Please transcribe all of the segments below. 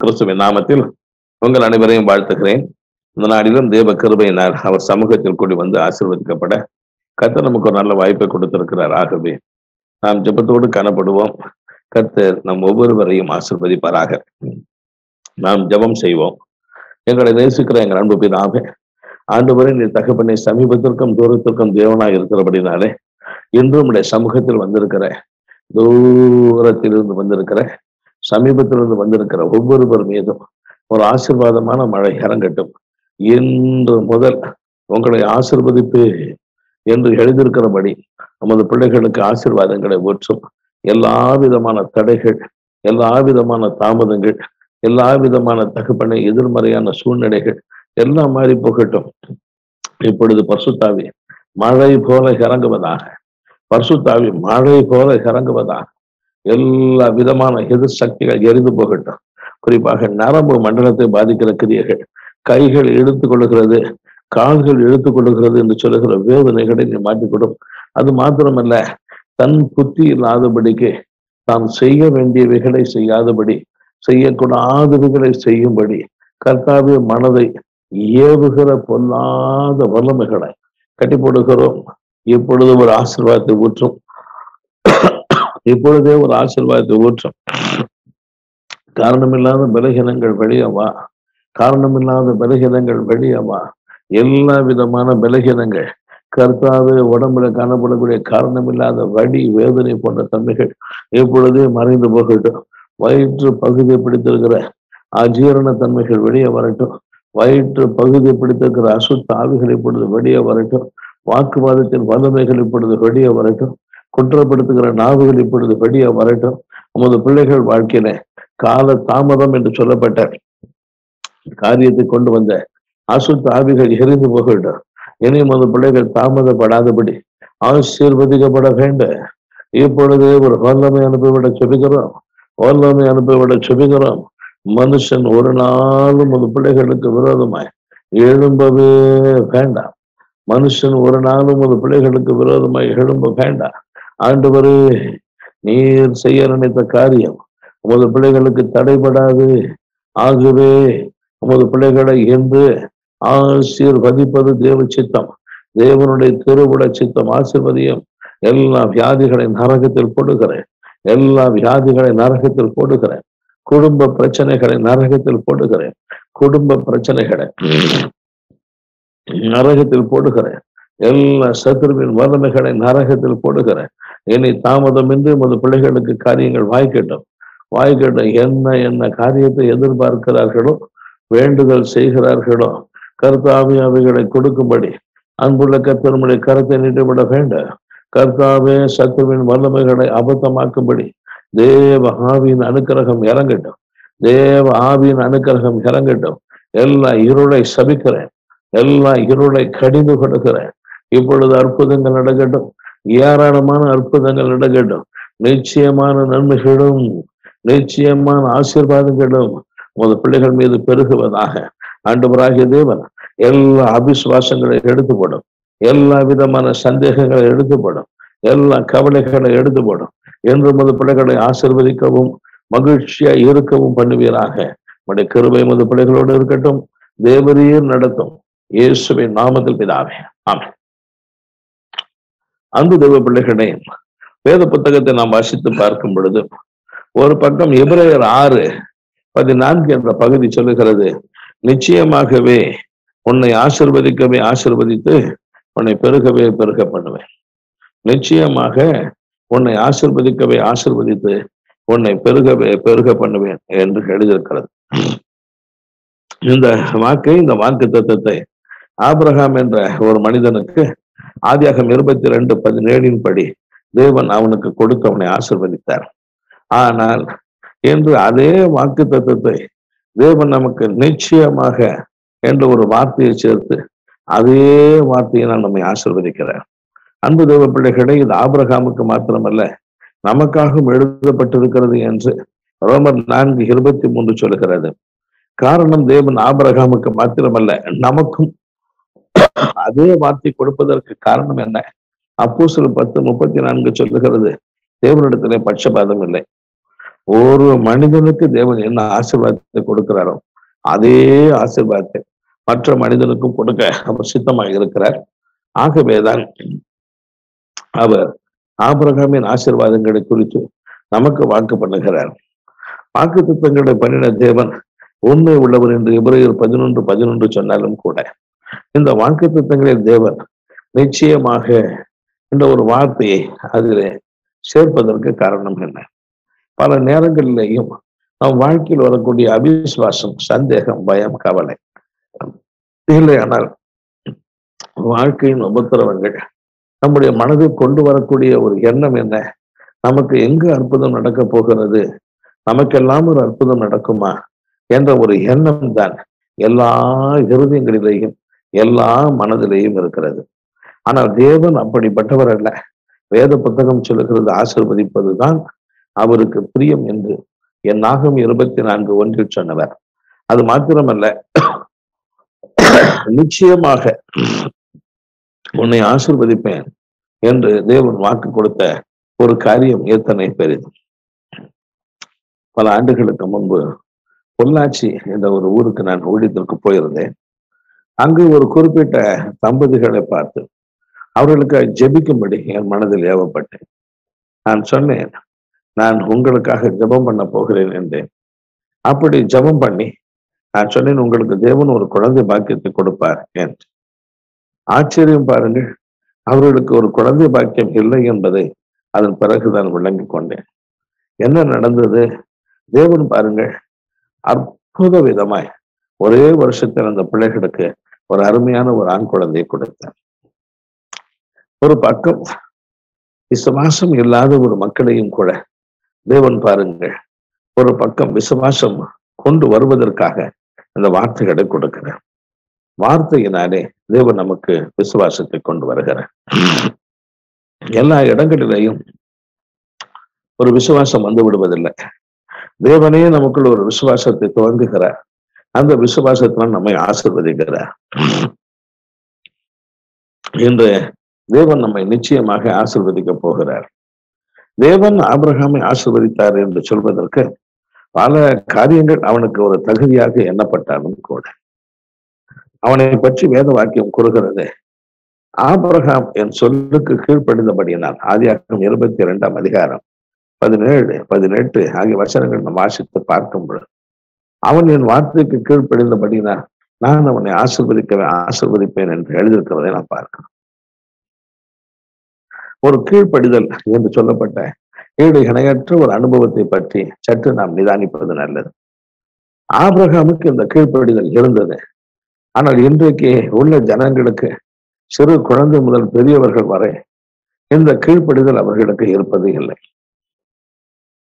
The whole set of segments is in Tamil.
கிறிஸ்துவின் நாமத்தில் உங்கள் அனைவரையும் வாழ்த்துகிறேன். இந்த நாளிலும் தேவ கிருபையினால் அவர் சமூகத்தில் கூடி வந்து ஆசீர்வதிக்கப்பட கர்த்தர் நமக்கு ஒரு நல்ல வாய்ப்பை கொடுத்திருக்கிறார். ஆகவே நாம் ஜெபத்தோடு காணப்படுவோம். கர்த்தர் நம் ஒவ்வொருவரையும் ஆசீர்வதிப்பாராக. நாம் ஜெபம் செய்வோம். எங்களை நேசிக்கிற எங்கள் அன்பு பிதாவே, ஆண்டவரே, நீர் தகப்பனை சமீபத்திற்கும் தூரத்திற்கும் தேவனாய் இருக்கிறபடினாலே இன்றும் உடைய சமூகத்தில் வந்திருக்கிற, தூரத்திலிருந்து வந்திருக்கிற, சமீபத்திலிருந்து வந்திருக்கிற ஒவ்வொருவர் மீதும் ஒரு ஆசீர்வாதமான மழை இறங்கட்டும். இன்று முதல் உங்களை ஆசீர்வதிப்பு என்று எழுதியிருக்கிறபடி நமது பிள்ளைகளுக்கு ஆசீர்வாதங்களை ஊற்றும். எல்லா விதமான தடைகள், எல்லா விதமான தாமதங்கள், எல்லா விதமான தகப்பனை எதிர்மறையான சூழ்நிலைகள் எல்லாம் மாறி போகட்டும். இப்பொழுது பரிசுத்தாவி மழை போல இறங்குவதாக, பரிசுத்தாவி மழை போல இறங்குவதாக. எல்லா விதமான எதிர் சக்திகள் எரிந்து போகட்டும். குறிப்பாக நரம்பு மண்டலத்தை பாதிக்கிற கிரியைகள், கைகள் இழுத்துக் கொள்ளுகிறது, கால்கள் இழுத்துக் கொள்ளுகிறது என்று சொல்லுகிற வேதனைகளை நீ மாற்றிக்கொடும். அது மாத்திரமல்ல, தன் புத்தி இல்லாதபடிக்கு தான் செய்ய வேண்டியவைகளை செய்யாதபடி, செய்யக்கூடாதவைகளை செய்யும்படி கர்த்தாவே மனதை ஏவுகிற பொல்லாத வல்லமைகளை கட்டி போடுகிறோம். இப்பொழுது ஒரு ஆசீர்வாதத்தை ஊற்றும். இப்பொழுதே ஒரு ஆசீர்வாதத்தை ஊற்றும். காரணமில்லாத பலகீனங்கள் வெளியவா, காரணமில்லாத பலகீனங்கள் வெளியவா. எல்லா விதமான பலகீனங்கள் கர்த்தாவே உடம்புல காணப்படக்கூடிய காரணமில்லாத வலி, வேதனை போன்ற தன்மைகள் இப்பொழுதே மறைந்து போகட்டும். வயிற்று பகுதியை பிடித்திருக்கிற அஜீரண தன்மைகள் வெளியே வரட்டும். வயிற்று பகுதியை பிடித்திருக்கிற அசுத்த ஆவிகள் இப்பொழுது வெளியே வரட்டும். வாக்குவாதத்தின் வல்லமைகள் இப்பொழுது வெளியே வரட்டும். குற்றப்படுத்துகிற நாவுகள் இப்பொழுது வெளியே வரட்டும். நமது பிள்ளைகள் வாழ்க்கையில கால தாமதம் என்று சொல்லப்பட்ட காரியத்தை கொண்டு வந்த அசுத்த ஆவிகள் எரிந்து போகட்டும். இனி நமது பிள்ளைகள் தாமதப்படாதபடி ஆசீர்வதிக்கப்பட வேண்டும். இப்பொழுது ஒரு வல்லமை அனுப்பிவிட சொல்லுகிறோம், வல்லமை அனுப்பிவிட சொல்லுகிறோம். மனுஷன் ஒரு நாளும் நமது பிள்ளைகளுக்கு விரோதமாய் எழும்பவே வேண்டாம். மனுஷன் ஒரு நாளும் நமது பிள்ளைகளுக்கு விரோதமாய் எழும்ப வேண்டாம். ஆண்டவரே, நீர் செய்ய நினைத்த காரியம் உமது பிள்ளைகளுக்கு தடைபடாது. ஆகவே உமது பிள்ளைகளை என்று ஆசீர்வதிப்பது தேவ சித்தம், தேவனுடைய திருவுட சித்தம். ஆசீர்வதியம். எல்லா வியாதிகளை நரகத்தில் போடுகிறேன், எல்லா வியாதிகளை நரகத்தில் போடுகிறேன். குடும்ப பிரச்சனைகளை நரகத்தில் போடுகிறேன், குடும்ப பிரச்சனைகளை நரகத்தில் போடுகிறேன். எல்லா சத்துருவின் வல்லமைகளை நரகத்தில் போடுகிறேன். இனி தாமதமின்றி உமது பிள்ளைகளுக்கு காரியங்கள் வாய்க்கட்டும், வாய்க்கட்டும். என்ன காரியத்தை எதிர்பார்க்கிறார்களோ, வேண்டுதல் செய்கிறார்களோ, கர்த்தாவே அவைகளை கொடுக்கும்படி அன்புள்ள கர்த்தருடைய கரத்தை நீட்டிவிட வேண்டும். கர்த்தாவே சத்துருவின் வல்லமைகளை அபத்தமாக்கும்படி தேவ ஆவியின் அனுக்கிரகம் இறங்கட்டும், தேவ ஆவியின் அனுக்கிரகம் இறங்கட்டும். எல்லா இருளை சபிக்கிறேன், எல்லா இருளை கடிந்து கொடுக்கிறேன். இப்பொழுது அற்புதங்கள் நடக்கட்டும், ஏராளமான அற்புதங்கள் நடக்கட்டும். நிச்சயமான நன்மைகளும் நிச்சயமான ஆசீர்வாதங்களும் உமது பிள்ளைகள் மீது பெருகுவதாக. ஆண்டவராகிய தேவன் எல்லா அபிசுவாசங்களை எடுத்து போடும், எல்லா விதமான சந்தேகங்களை எடுத்து போடும், எல்லா கவலைகளை எடுத்து போடும். என்று உமது பிள்ளைகளை ஆசீர்வதிக்கவும் மகிழ்ச்சியா இருக்கவும் பண்ணுவீராக. உடைய கிருபை உமது பிள்ளைகளோடு இருக்கட்டும். தேவரீர் நடத்தும். இயேசுவின் நாமத்தில் பிதாவே, ஆமென். அன்பு தேவ பிள்ளைகளே, வேத புத்தகத்தை நாம் வாசித்து பார்க்கும் பொழுது ஒரு பக்கம் எபிரேயர் 6:14 என்ற பகுதி சொல்லுகிறது, நிச்சயமாகவே உன்னை ஆசீர்வதிக்கவே ஆசீர்வதித்து உன்னை பெருகவே பெருக பண்ணுவேன். நிச்சயமாக உன்னை ஆசீர்வதிக்கவே ஆசீர்வதித்து உன்னை பெருகவே பெருக பண்ணுவேன் என்று எழுதியிருக்கிறது. இந்த வாக்கு தத்தத்தை ஆபிரகாம் என்ற ஒரு மனிதனுக்கு ஆதியாகமம் 22:17 படி தேவன் அவனுக்கு கொடுத்து அவனை ஆசீர்வதித்தார். ஆனால் என்று அதே வாக்கு தத்தத்தை தேவன் நமக்கு நிச்சயமாக என்ற ஒரு வார்த்தையை சேர்த்து அதே வார்த்தையினால் நம்மை ஆசீர்வதிக்கிறார். அன்பு தேவ பிள்ளைகளே, இது ஆபிரகாமுக்கு மாத்திரமல்ல, நமக்காகவும் எழுதப்பட்டிருக்கிறது என்று ரோமர் 4:23 சொல்லுகிறது. காரணம், தேவன் ஆபிரகாமுக்கு மாத்திரமல்ல நமக்கும் அதே வார்த்தை கொடுப்பதற்கு காரணம் என்ன? அப்போஸ்தலர் 10:34 சொல்லுகிறது, தேவனிடத்திலே பட்சபாதம் இல்லை. ஒரு மனிதனுக்கு தேவன் என்ன ஆசீர்வாதத்தை கொடுக்கிறாரோ அதே ஆசீர்வாதத்தை மற்ற மனிதனுக்கும் கொடுக்க அவர் சித்தமாக இருக்கிறார். ஆகவேதான் அவர் ஆபிரகாமின் ஆசீர்வாதங்களை குறித்து நமக்கு வாக்கு பண்ணுகிறார். வாக்கு திட்டங்களை பண்ணின தேவன் உண்மை உள்ளவர் என்று எபிரேயர் 11:11 சொன்னாலும் கூட இந்த வாக்கு திட்டங்களில் தேவன் நிச்சயமாக இந்த ஒரு வார்த்தையை அதில் சேர்ப்பதற்கு காரணம் என்ன? பல நேரங்களிலேயும் நம் வாழ்க்கையில் வரக்கூடிய அவிசுவாசம், சந்தேகம், பயம், கவலை இல்லையானால் வாழ்க்கையின் உபத்திரவங்கள் நம்முடைய மனதை கொண்டு வரக்கூடிய ஒரு எண்ணம் என்ன? நமக்கு எங்கு அற்புதம் நடக்க போகிறது, நமக்கெல்லாம் ஒரு அற்புதம் நடக்குமா என்ற ஒரு எண்ணம் தான் எல்லா இருதயங்களிலேயும் எல்லா மனதிலேயும் இருக்கிறது. ஆனால் தேவன் அப்படிப்பட்டவர் அல்ல. வேத புத்தகம் சொல்லுகிறது ஆசீர்வதிப்பதுதான் அவருக்கு பிரியம் என்று என்னாகும் 24:1 சொன்னவர். அது மாத்திரமல்ல, நிச்சயமாக உன்னை ஆசீர்வதிப்பேன் என்று தேவன் வாக்கு கொடுத்த ஒரு காரியம் எத்தனை பெரிது. பல ஆண்டுகளுக்கு முன்பு பொள்ளாச்சி என்ற ஒரு ஊருக்கு நான் ஊழியத்திற்கு போயிருந்தேன். அங்கு ஒரு குறிப்பிட்ட தம்பதிகளை பார்த்து அவர்களுக்கு ஜெபிக்கும்படி என் மனதில் ஏவப்பட்டேன். நான் சொன்னேன், நான் உங்களுக்காக ஜெபம் பண்ண போகிறேன் என்றேன். அப்படி ஜெபம் பண்ணி நான் சொன்னேன், உங்களுக்கு தேவன் ஒரு குழந்தை பாக்கியத்தை கொடுப்பார் என்று. ஆச்சரியம் பாருங்கள், அவர்களுக்கு ஒரு குழந்தை பாக்கியம் இல்லை என்பதை அதன் பிறகுதான் விளங்கி கொண்டேன். என்ன நடந்தது? தேவன் பாருங்கள் அற்புத விதமாய் ஒரே வருஷத்தில் அந்த பிள்ளைகளுக்கு ஒரு அருமையான ஒரு ஆண் குழந்தையை கொடுத்தார். ஒரு பக்கம் விசுவாசம் இல்லாத ஒரு மக்களையும் கூட தேவன் பாருங்கள் ஒரு பக்கம் விசுவாசம் கொண்டு வருவதற்காக அந்த வார்த்தைகளை கொடுக்கிறார். வார்த்தையினாலே தேவன் நமக்கு விசுவாசத்தை கொண்டு வருகிறார். எல்லா இடங்களிலேயும் ஒரு விசுவாசம் வந்து விடுவதில்லை. தேவனே நமக்குள்ள ஒரு விசுவாசத்தை துவங்குகிறார். அந்த விசுவாசத்தினால் நம்மை ஆசீர்வதிக்கிறார். இன்று தேவன் நம்மை நிச்சயமாக ஆசீர்வதிக்க போகிறார். தேவன் ஆபிரகாமை ஆசீர்வதித்தார் என்று சொல்வதற்கு பல காரியங்கள் அவனுக்கு ஒரு தகுதியாக எண்ணப்பட்டாலும் கூட அவனை பற்றி வேத வாக்கியம் கூறுகிறது, ஆபிரகாம் என் சொல்லுக்கு கீழ்ப்படிந்தபடியினால். ஆதியாகமம் 22 17, 18 ஆகிய வசனங்கள் நாம் வாசித்து பார்க்கும் பொழுது அவன் என் வார்த்தைக்கு கீழ்ப்படிந்தபடியினால் நான் அவனை ஆசீர்வதிப்பேன் என்று எழுதியிருக்கிறதை நாம் பார்க்கிறோம். ஒரு கீழ்ப்படிதல் என்று சொல்லப்பட்ட ஈடு இணையற்ற ஒரு அனுபவத்தை பற்றி சற்று நாம் நிதானிப்பது நல்லது. ஆபிரகாமுக்கு இந்த கீழ்ப்படிதல் இருந்தது. ஆனால் இன்றைக்கு உள்ள ஜனங்களுக்கு, சிறு குழந்தை முதல் பெரியவர்கள் வரை, இந்த கீழ்ப்படிதல் அவர்களுக்கு இருப்பது இல்லை.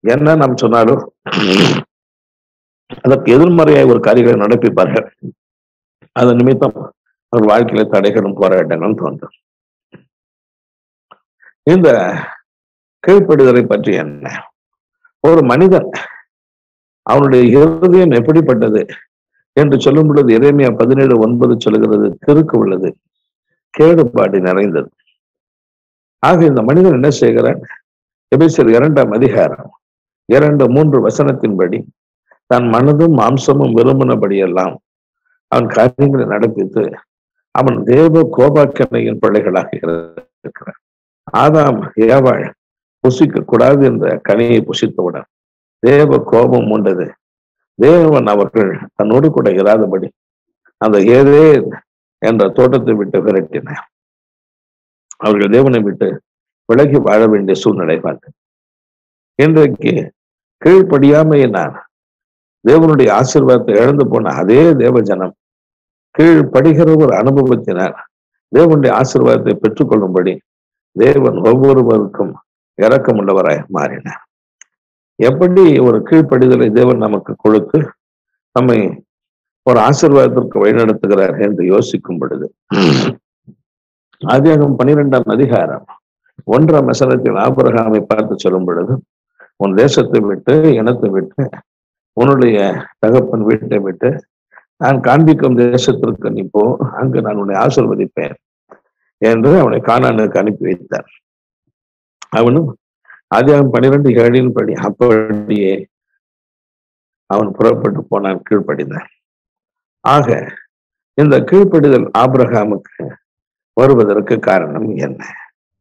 என்ன நாம் சொன்னாலும் அதற்கு எதிர்மறையாய் ஒரு காரியங்களை நடப்பிப்பார்கள். அதன் நிமித்தம் அவர் வாழ்க்கையில தடைகளும் போராட்டங்களும் தோன்றும். இந்த கீழ்ப்படிதலை பற்றி என்ன? ஒரு மனிதன் அவனுடைய இருதயம் எப்படிப்பட்டது என்று சொல்லும் பொழுது எரேமியா 17:9 சொல்லுகிறது, கிறுக்கு உள்ளது, கேடுபாடு நிறைந்தது. ஆக இந்த மனிதன் என்ன செய்கிறான்? எபேசியர் 2:2-3 வசனத்தின்படி தன் மனதும் மாம்சமும் விரும்பினபடியெல்லாம் அவன் காரியங்களை நடப்பித்து அவன் தேவ கோபாக்கனையின் பிள்ளைகளாக இருக்கிறான். ஆதாம் ஏவாள் புசிக்க கூடாது என்ற கனியை புசித்தவுடன் தேவ கோபம் உண்டது. தேவன் அவர்கள் தன்னோடு கூட இராதபடி அந்த ஏதேன் என்ற தோட்டத்தை விட்டு விரட்டினார். அவர்கள் தேவனை விட்டு விலகி வாழ வேண்டிய சூழ்நிலை பார்த்து இன்றைக்கு கீழ்ப்படியாமையினால் தேவனுடைய ஆசீர்வாதத்தை இழந்து போன அதே தேவ ஜனம் கீழ்ப்படுகிற ஒரு அனுபவத்தினால் தேவனுடைய ஆசீர்வாதத்தை பெற்றுக்கொள்ளும்படி தேவன் ஒவ்வொருவருக்கும் இரக்கமுள்ளவராய் மாறினார். எப்படி ஒரு கீழ்ப்படிதலை தேவன் நமக்கு கொடுத்து நம்மை ஒரு ஆசீர்வாதத்திற்கு வழிநடத்துகிறார் என்று யோசிக்கும் பொழுது ஆதியாகமம் 12:1 வசனத்தில் ஆபிரகாமை பார்த்து சொல்லும் பொழுது, உன் தேசத்தை விட்டு இனத்தை விட்டு உன்னுடைய தகப்பன் வீட்டை விட்டு நான் காண்பிக்கும் தேசத்திற்கு நீ போ, அங்கு நான் உன்னை ஆசீர்வதிப்பேன் என்று அவனை கானானுக்கு அனுப்பி வைத்தார். அவனும் ஆதியாகமம் 12:7 படி அப்படியே அவன் புறப்பட்டு போனான், கீழ்ப்படிந்தான். ஆக இந்த கீழ்ப்படிதல் ஆபிரகாமுக்கு வருவதற்கு காரணம் என்ன?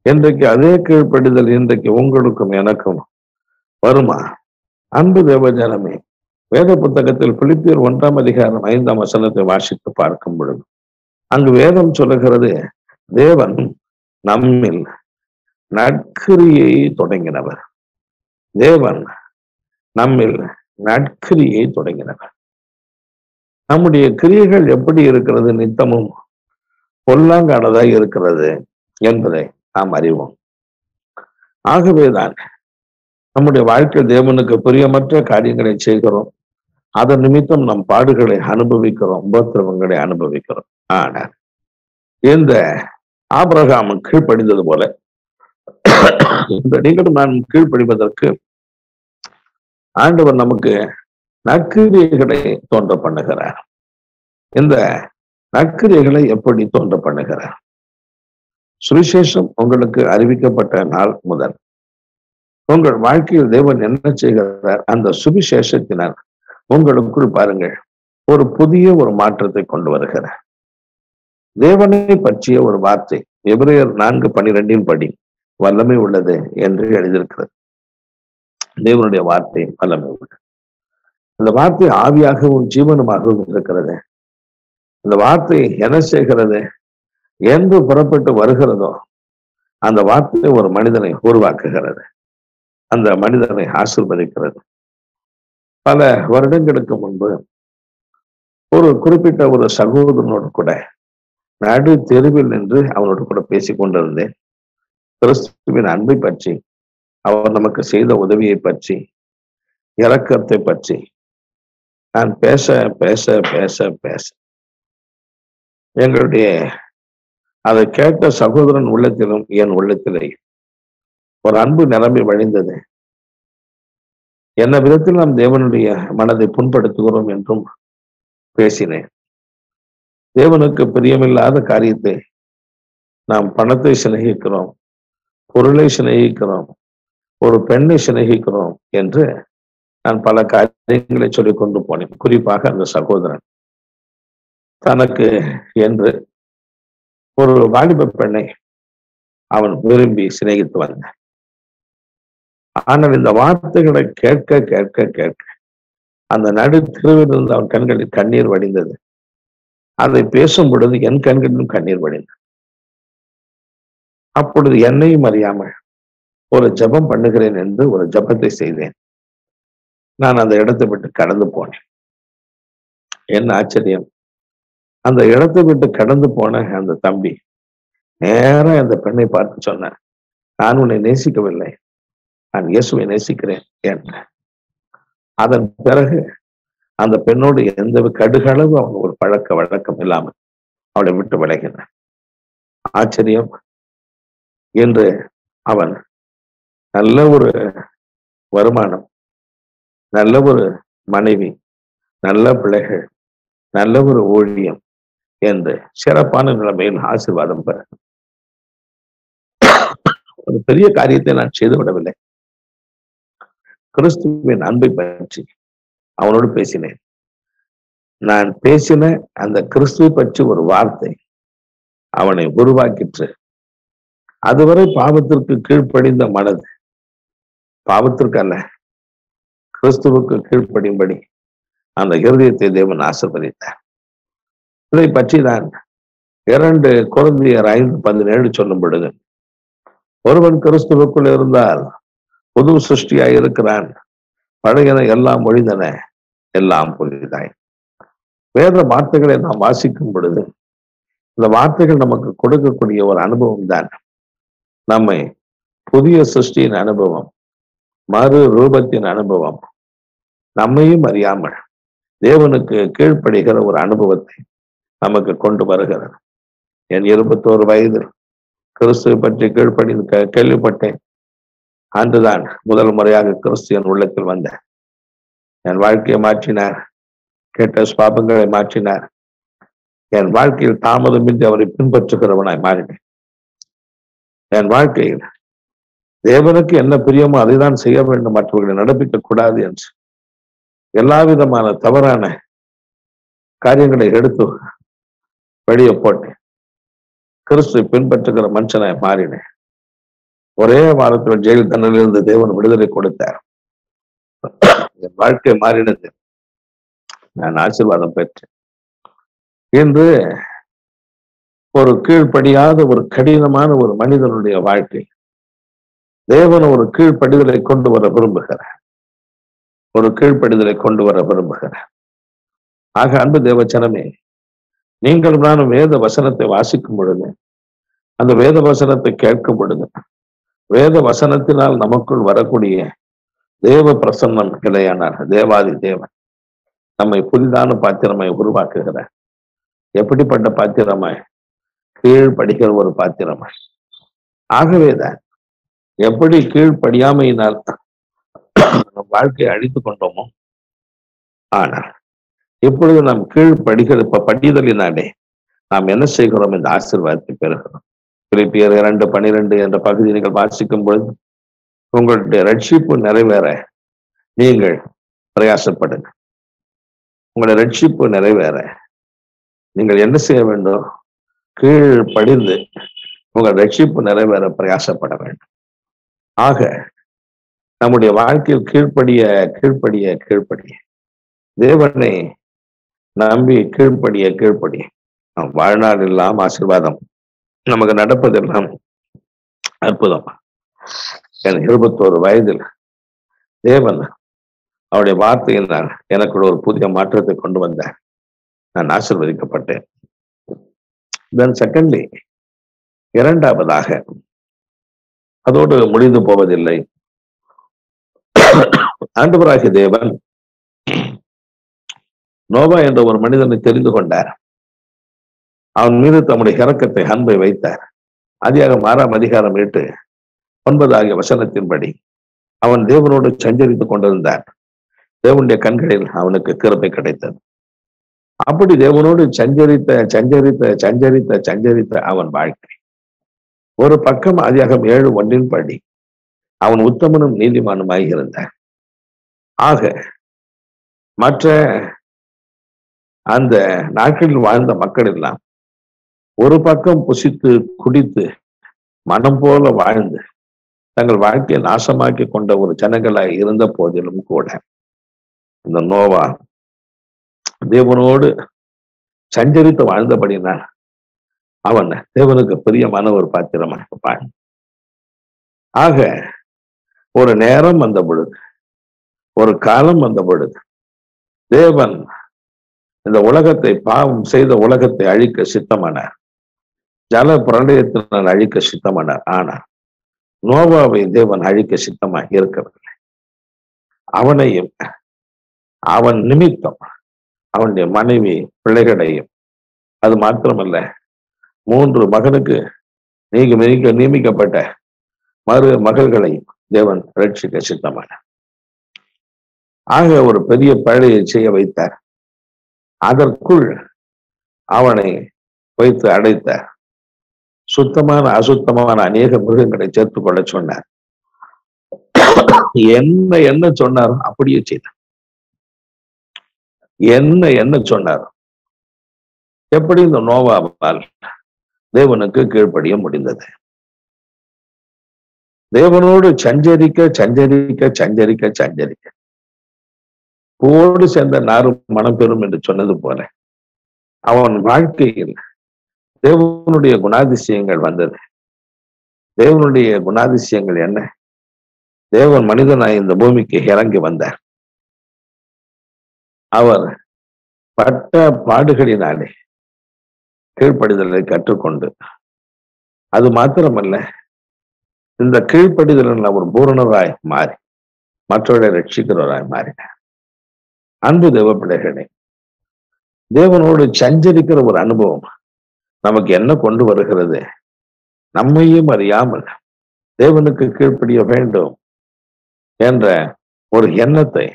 இன்றைக்கு அதே கீழ்ப்படிதல் இன்றைக்கு உங்களுக்கும் எனக்கும் வருமா? அன்பு தேவஜனமே, வேத புத்தகத்தில் பிலிப்பியர் 1 அதிகாரம் 5 வசனத்தை வாசித்து பார்க்கும் பொழுது அங்கு வேதம் சொல்லுகிறது, தேவன் நம்மில் நற்கிரியை தொடங்கினவர். தேவன் நம்மில் நற்கிரியை தொடங்கினவர். நம்முடைய கிரியைகள் எப்படி இருக்கிறது? நித்தமும் பொல்லாங்கானதாய் இருக்கிறது என்பதை நாம் அறிவோம். ஆகவேதான் நம்முடைய வாழ்க்கையில் தேவனுக்கு பிரியமற்ற காரியங்களை செய்கிறோம். அதன் நிமித்தம் நம் பாடுகளை அனுபவிக்கிறோம், உபத்திரவங்களை அனுபவிக்கிறோம். ஆனால் இந்த ஆபிரகாம் கீழ்ப்படிந்தது போல இந்த நீங்களும் நான் கீழ்ப்படிவதற்கு ஆண்டவர் நமக்கு நற்கிரியைகளை தோன்ற பண்ணுகிறார். இந்த நற்கிரியைகளை எப்படி தோன்ற பண்ணுகிறார்? சுவிசேஷம் உங்களுக்கு அறிவிக்கப்பட்ட நாள் முதல் உங்கள் வாழ்க்கையில் தேவன் என்ன செய்கிறார்? அந்த சுவிசேஷத்தினர் உங்களுக்குள் பாருங்கள், ஒரு புதிய ஒரு மாற்றத்தை கொண்டு வருகிறார். தேவனை பற்றிய ஒரு வார்த்தை எபிரேயர் 4:12 படி வல்லமை உள்ளது என்று எழுதியிருக்கிறது. தேவனுடைய வார்த்தை வல்லமை உள்ளது. இந்த வார்த்தை ஆவியாகவும் ஜீவனுமாகவும் இருக்கிறது. இந்த வார்த்தை என்ன செய்கிறது? என்று புறப்பட்டு வருகிறதோ அந்த வார்த்தை ஒரு மனிதனை உருவாக்குகிறது, அந்த மனிதனை ஆசீர்வதிக்கிறது. பல வருடங்களுக்கு முன்பு ஒரு குறிப்பிட்ட ஒரு சகோதரனோடு கூட நடு தெருவில் நின்று அவனோடு கூட பேசிக் கொண்டிருந்தேன். கிறிஸ்துவின் அன்பை பற்றி, அவர் நமக்கு செய்த உதவியை பற்றி, இரக்கத்தை பற்றி நான் பேச பேச பேச பேச எங்களுடைய அதை கேட்ட சகோதரன் உள்ளத்திலும் என் உள்ளத்திலே ஒரு அன்பு நிரம்பி வழிந்தது. என்ன விதத்தில் நாம் தேவனுடைய மனதை புண்படுத்துகிறோம் என்றும் பேசினேன். தேவனுக்கு பிரியமில்லாத காரியத்தை நாம் பணத்தை சிநேகிக்கிறோம், பொருளை சிநேகிக்கிறோம், ஒரு பெண்ணை சிநேகிக்கிறோம் என்று நான் பல காரியங்களை சொல்லிக் கொண்டு போனேன். குறிப்பாக அந்த சகோதரன் தனக்கு என்று ஒரு வாலிப பெண்ணை அவன் விரும்பி சிநேகித்து வந்தான். ஆனால் இந்த வார்த்தைகளை கேட்க கேட்க கேட்க அந்த நடு தெருவிலிருந்து அவன் கண்களில் கண்ணீர் வடிந்தது. அதை பேசும் பொழுது என் கண்களிலும் கண்ணீர் வடிந்தது. அப்பொழுது என்னையும் அறியாமல் ஒரு ஜெபம் பண்ணுகிறேன் என்று ஒரு ஜெபத்தை செய்தேன். நான் அந்த இடத்தை விட்டு கடந்து போனேன். என்ன ஆச்சரியம்! அந்த இடத்தை விட்டு கடந்து போன அந்த தம்பி நேரா அந்த பெண்ணை பார்த்து சொன்னான், நான் உன்னை நேசிக்கவில்லை, நான் இயேசுவை நேசிக்கிறேன் என்ற. அதன் பிறகு அந்த பெண்ணோடு எந்த கடுகளவு அவன் ஒரு பழக்க வழக்கம் இல்லாமல் அவளை விட்டு விலகினான். ஆச்சரியம்! என்று அவன் நல்ல ஒரு வருமானம், நல்ல ஒரு மனைவி, நல்ல பிள்ளைகள், நல்ல ஒரு ஊழியம் என்று சிறப்பான நிலைமையில் ஆசீர்வாதம் பெற ஒரு பெரிய காரியத்தை நான் செய்து விடவில்லை. கிறிஸ்துவின் அன்பை பற்றி அவனோடு பேசினேன். நான் பேசின அந்த கிறிஸ்துவை பற்றி ஒரு வார்த்தை அவனை உருவாக்கிற்று. அதுவரை பாவத்திற்கு கீழ்ப்படிந்த மனது, பாவத்திற்கு அல்ல கிறிஸ்துவுக்கு கீழ்ப்படியும்படி அந்த இருதயத்தை தேவன் ஆசீர்வதித்தார். இதை பற்றி நான் 2 கொரிந்தியர் 5:17 சொல்லும் பொழுது, ஒருவன் கிறிஸ்துவுக்குள் இருந்தால் புது சிருஷ்டியாய் இருக்கிறான், பழையன எல்லாம் ஒழிந்தன, எல்லாம் புதிதாய். வேத வார்த்தைகளை நாம் வாசிக்கும் பொழுது இந்த வார்த்தைகள் நமக்கு கொடுக்கக்கூடிய ஒரு அனுபவம் தான் நம்மை புதிய சிருஷ்டியின் அனுபவம், மறு ரூபத்தின் அனுபவம், நம்மையும் அறியாமல் தேவனுக்கு கீழ்ப்படுகிற ஒரு அனுபவத்தை நமக்கு கொண்டு வருகிறது. என் 21 வயதில் கிறிஸ்துவை பற்றி கீழ்ப்படி கேள்விப்பட்டேன். அன்றுதான் முதல் முறையாக கிறிஸ்து என் உள்ளத்தில் வந்த என் வாழ்க்கையை மாற்றினார், கேட்ட பாபங்களை மாற்றினார். என் வாழ்க்கையில் தாமதமின்றி அவரை பின்பற்றுகிறவனாய் மாறினேன். என் வாழ்க்கையில் தேவனுக்கு என்ன பிரியமோ அதைதான் செய்ய வேண்டும், மற்றவர்களை நடப்பிக்க கூடாது என்று எல்லா விதமான தவறான காரியங்களை எடுத்து வெளியே போட்டு கிறிஸ்துவை பின்பற்றுகிற மனுஷனை மாறினேன். ஒரே வாரத்தில் ஜெயில் தண்டனிலிருந்து தேவன் விடுதலை கொடுத்தார். என் வாழ்க்கை மாறினது. நான் ஆசீர்வாதம் பெற்றேன். இன்று ஒரு கீழ்ப்படியாத ஒரு கடினமான ஒரு மனிதனுடைய வாழ்க்கை தேவன் ஒரு கீழ்ப்படிதலை கொண்டு வர விரும்புகிறார். ஒரு கீழ்ப்படிதலை கொண்டு வர விரும்புகிறார். ஆக அன்பு தேவச்சனமே, நீங்கள் நானும் வேத வசனத்தை வாசிக்கும் பொழுது, அந்த வேத வசனத்தை கேட்கும் பொழுது, வேத வசனத்தினால் நமக்குள் வரக்கூடிய தேவ பிரசன்னம் இல்லையானார் தேவாதி தேவன் நம்மை புதிதான பாத்திரமாய் உருவாக்குகிறார். எப்படிப்பட்ட பாத்திரமாய்? கீழ்படிக்கிற ஒரு பாத்திரமாய். ஆகவேதான் எப்படி கீழ்ப்படியாமையினால் நம் வாழ்க்கையை அழித்துக் கொண்டோமோ, ஆனால் இப்பொழுது நாம் படிதலினாலே நாம் என்ன செய்கிறோம்? இந்த ஆசீர்வாதத்தை பெறுகிறோம். பிலிப்பியர் 2:12 என்ற பகுதி நீங்கள் வாசிக்கும் பொழுது, உங்களுடைய ரட்சிப்பு நிறைவேற நீங்கள் பிரயாசப்படுங்க. உங்களுடைய ரட்சிப்பு நிறைவேற நீங்கள் என்ன செய்ய வேண்டும்? கீழ்ப்படிந்து உங்கள் ரட்சிப்பு நிறைவேற பிரயாசப்பட வேண்டும். ஆக நம்முடைய வாழ்க்கையில் கீழ்ப்படிய தேவனை நம்பி கீழ்ப்படிய நம் வாழ்நாள் எல்லாம் ஆசீர்வாதம். நமக்கு நடப்பதெல்லாம் அற்புதம். என் 21 வயதில் தேவன் அவருடைய வார்த்தையினால் எனக்கு ஒரு புதிய மாற்றத்தை கொண்டு வந்தார். நான் ஆசீர்வதிக்கப்பட்டேன். தென் செகண்ட்லி, இரண்டாவதாக, அதோடு முடிந்து போவதில்லை. ஆண்டவராகிய தேவன் நோவா என்ற ஒரு மனிதனை தெரிந்து கொண்டார். அவன் மீது தம்முடைய இரக்கத்தை, அன்பை வைத்தார். ஆதியாகமம் 6:8-9 ஆகிய வசனத்தின்படி அவன் தேவனோடு சஞ்சரித்துக் கொண்டிருந்தான். தேவனுடைய கண்களில் அவனுக்கு கிருபை கிடைத்தது. அப்படி தேவனோடு சஞ்சரித்த அவன் வாழ்க்கை ஒரு பக்கம் ஆதியாகமம் 7:1 படி அவன் உத்தமனும் நீதிமானுமாய் இருந்தான். ஆக மற்ற அந்த நாட்களில் வாழ்ந்த மக்கள் எல்லாம் ஒரு பக்கம் புசித்து குடித்து மனம் போல வாழ்ந்து தங்கள் வாழ்க்கையை நாசமாக்கி கொண்ட ஒரு ஜனங்களாய் இருந்த போதிலும் கூட இந்த நோவா தேவனோடு சஞ்சரித்து வாழ்ந்தபடினால் அவன் தேவனுக்கு பிரியமான ஒரு பாத்திரமாக இருப்பான். ஆக ஒரு நேரம் வந்த பொழுது, ஒரு காலம் வந்த பொழுது தேவன் இந்த உலகத்தை, பாவம் செய்த உலகத்தை அழிக்க சித்தமானார். ஜல பிரளயத்தினால் அழிக்க சித்தமானார். ஆனால் நோவாவை தேவன் அழிக்க சித்தமாக இருக்கவில்லை. அவனையும் அவன் நிமித்தம் அவனுடைய மனைவி பிள்ளைகளையும், அது மாத்திரமல்ல 3 மகனுக்கு நியமிக்கப்பட்ட மறு மகள்களையும் தேவன் ரட்சிக்க சித்தமானார். ஆக ஒரு பெரிய பழையை செய்ய வைத்தார். அதற்குள் அவனை வைத்து அடைத்தார். சுத்தமான அசுத்தமான அநேக மிருகங்களை சேர்த்துக் கொள்ள சொன்னார். என்ன சொன்னாரோ அப்படியே செய்தார். என்ன சொன்னாரோ. எப்படி இந்த நோவாவால் தேவனுக்கு கீழ்ப்படிய முடிந்தது? தேவனோடு சஞ்சரிக்க பூவோடு சேர்ந்த நாரும் மனம் பெறும் என்று சொன்னது போல அவன் வாழ்க்கையில் தேவனுடைய குணாதிசயங்கள் வந்தது. தேவனுடைய குணாதிசயங்கள் என்ன? தேவன் மனிதனாய் இந்த பூமிக்கு இறங்கி வந்தார். அவர் பட்ட பாடுகளினாலே கீழ்ப்படிதலை கற்றுக்கொண்டு, அது மாத்திரமல்ல, இந்த கீழ்ப்படிதலில் அவர் பூரணராய் மாறி மற்றவர்களை ரட்சிக்கிறவராய் மாறினார். அன்பு தேவ பிள்ளைகளே, தேவனோடு சஞ்சரிக்கிற ஒரு அனுபவம் நமக்கு என்ன கொண்டு வருகிறது? நம்மையும் அறியாமல் தேவனுக்கு கீழ்ப்படிய வேண்டும் என்ற ஒரு எண்ணத்தை,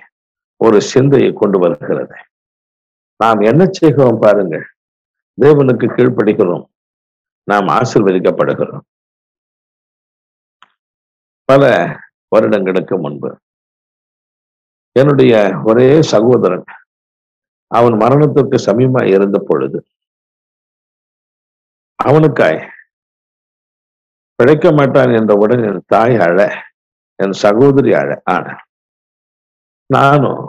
ஒரு சிந்தையை கொண்டு வருகிறது. நாம் என்ன செய்கிறோம் பாருங்கள். தேவனுக்கு கீழ்ப்படிக்கிறோம், நாம் ஆசீர்வதிக்கப்படுகிறோம். பல வருடங்களுக்கு முன்பு என்னுடைய ஒரே சகோதரன் அவன் மரணத்திற்கு சமீபமாக இருந்த பொழுது அவனுக்காய் பிழைக்க மாட்டான் என்றவுடன் என் தாய் அழ, என் சகோதரி அழ. ஆனா நானும்